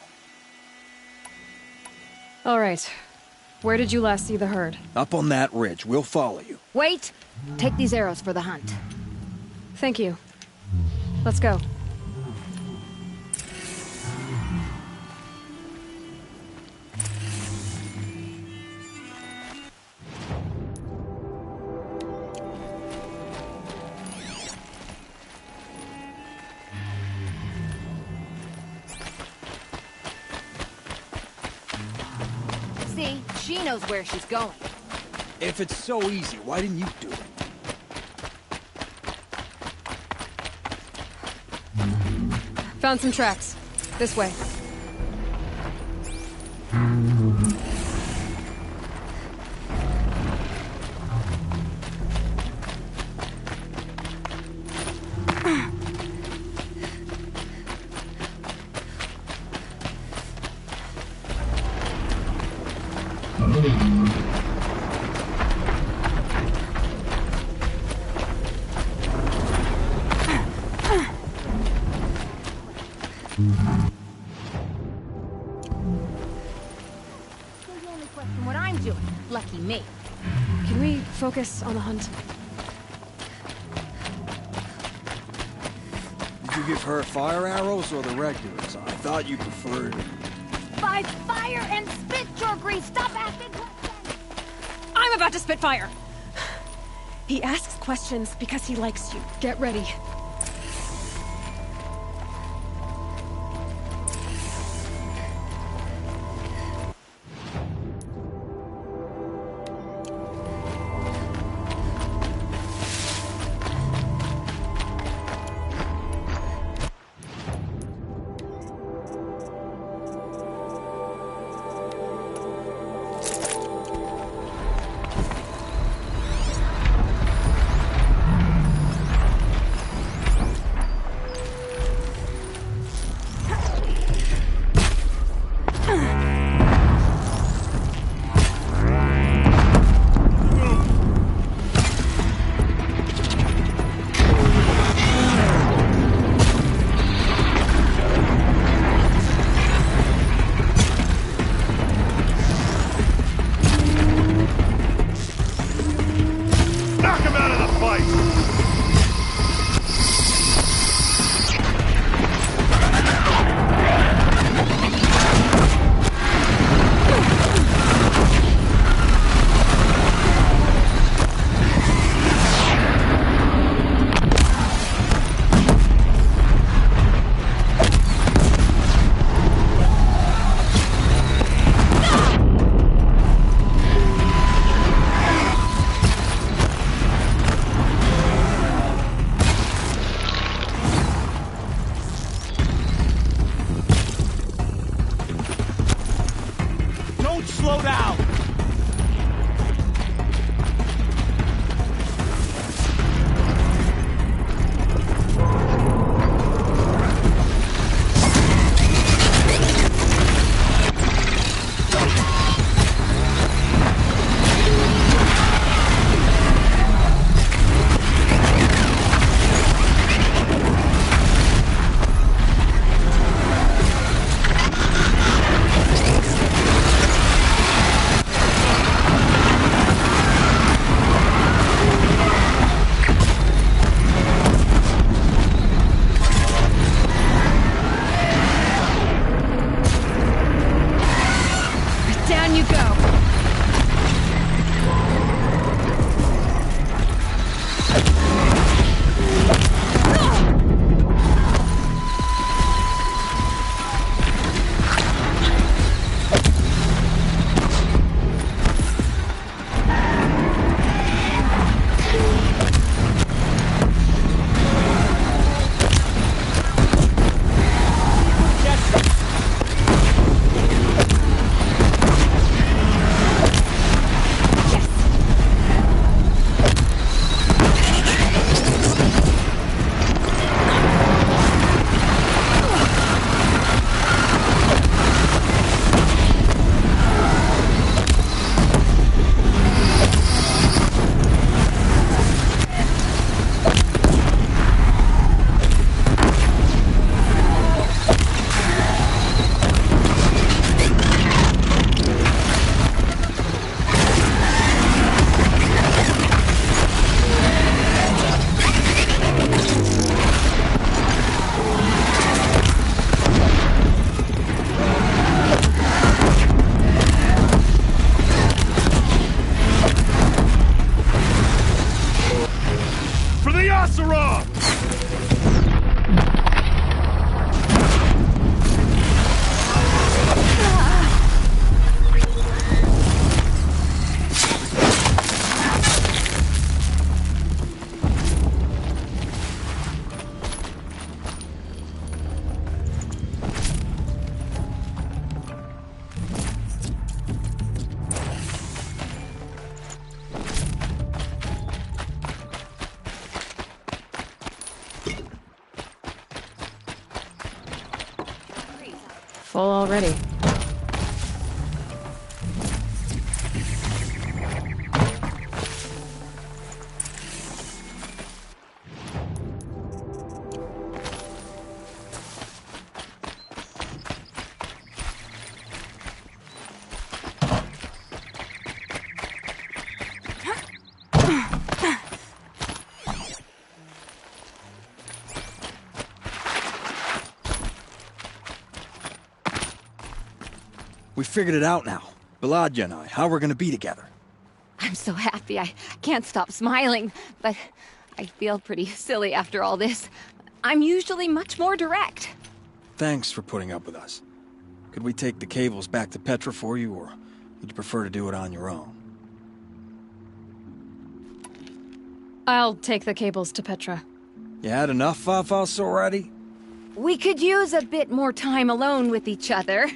All right. Where did you last see the herd? Up on that ridge. We'll follow you. Wait! Take these arrows for the hunt. Thank you. Let's go. See, she knows where she's going. If it's so easy, why didn't you do it? Found some tracks. This way. You only question what I'm doing. Lucky me. Can we focus on the hunt? Did you give her fire arrows or the regulars? I thought you preferred... By fire and spit, Jorgrease! Stop asking questions! I'm about to spit fire! He asks questions because he likes you. Get ready. Slow down! Full already. We figured it out now. Baladja and I, how we're gonna be together. I'm so happy I can't stop smiling, but I feel pretty silly after all this. I'm usually much more direct. Thanks for putting up with us. Could we take the cables back to Petra for you, or would you prefer to do it on your own? I'll take the cables to Petra. You had enough Fafos already? We could use a bit more time alone with each other.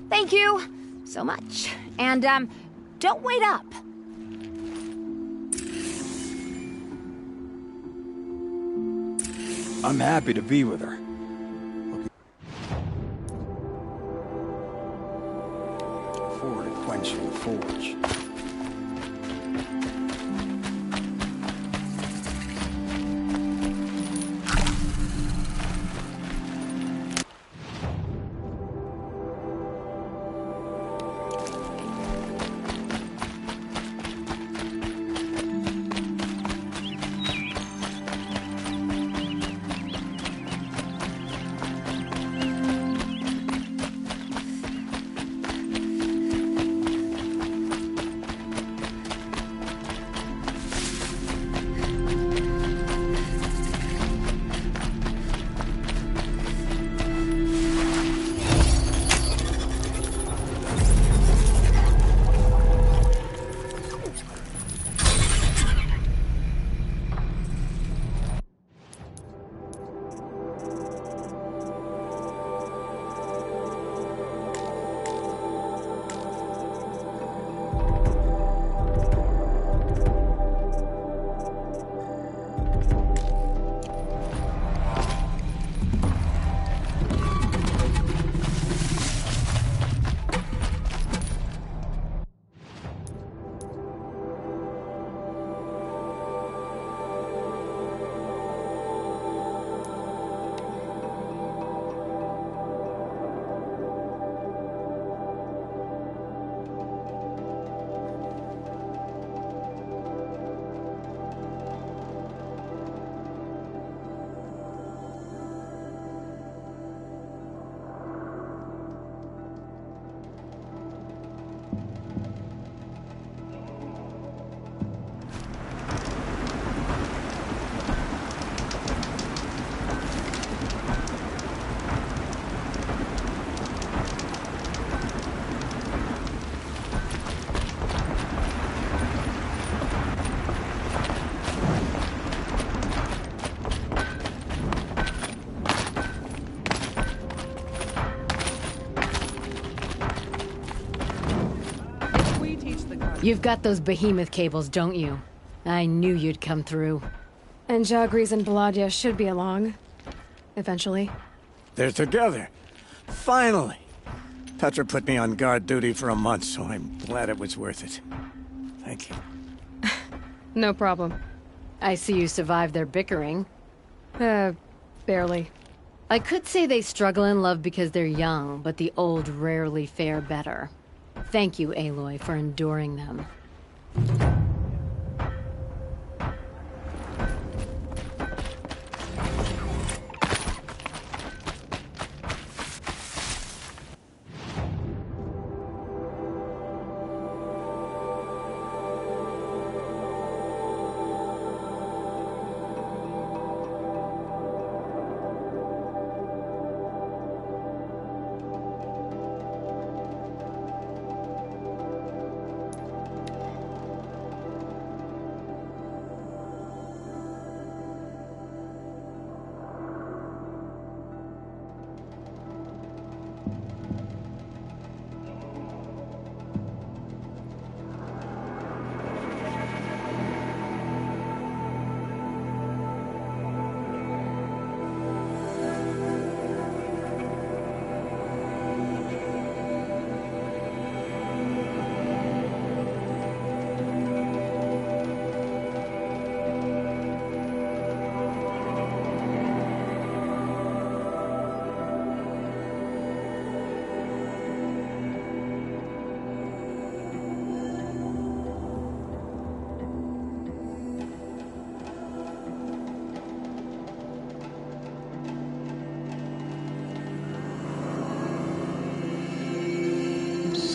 Thank you so much. And, don't wait up. I'm happy to be with her. Looking forward to quenching the forge. You've got those behemoth cables, don't you? I knew you'd come through. And Jagris and Baladja should be along. Eventually. They're together. Finally! Petra put me on guard duty for a month, so I'm glad it was worth it. Thank you. No problem. I see you survived their bickering. Barely. I could say they struggle in love because they're young, but the old rarely fare better. Thank you, Aloy, for enduring them.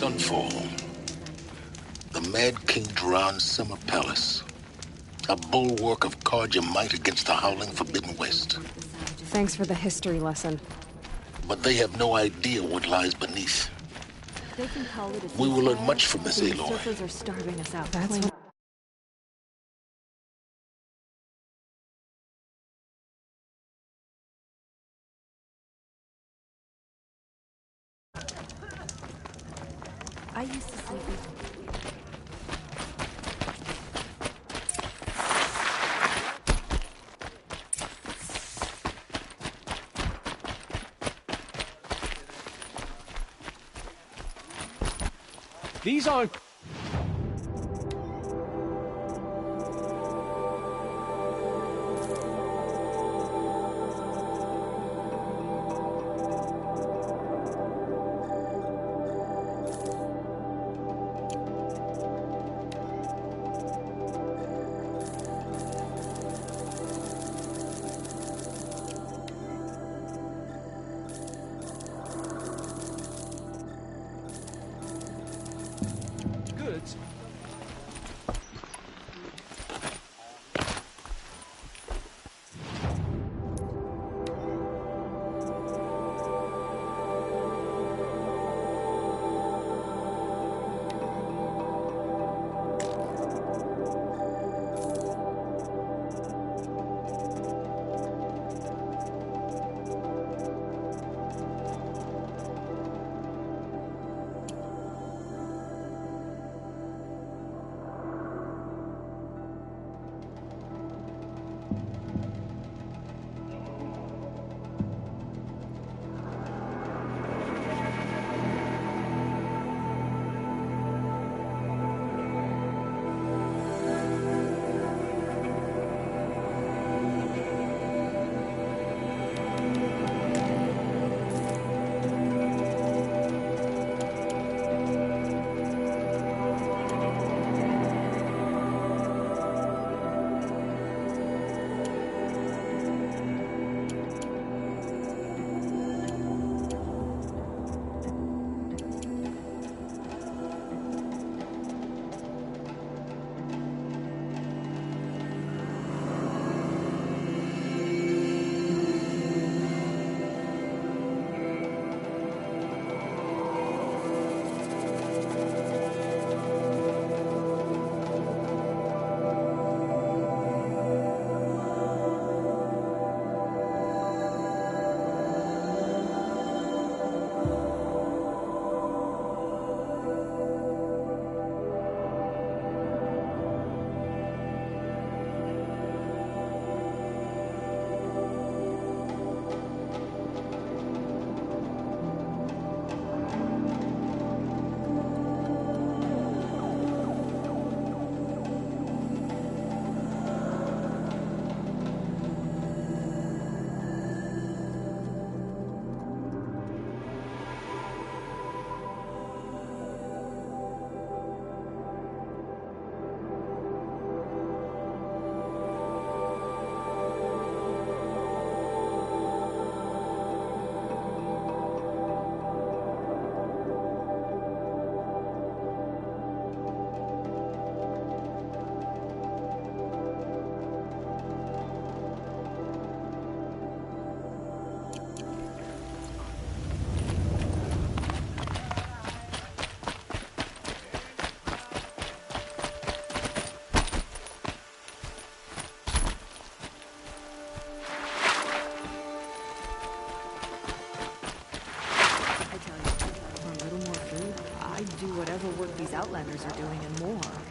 Sunfall. The Mad King Duran's summer palace. A bulwark of Carja might against the howling Forbidden West. Thanks for the history lesson. But they have no idea what lies beneath. They can call it a We will learn much from this, The Aloy. usurpers are starving us out. That's what... I used to sleep with... These aren't... goods. I'd do whatever work these Outlanders are doing and more.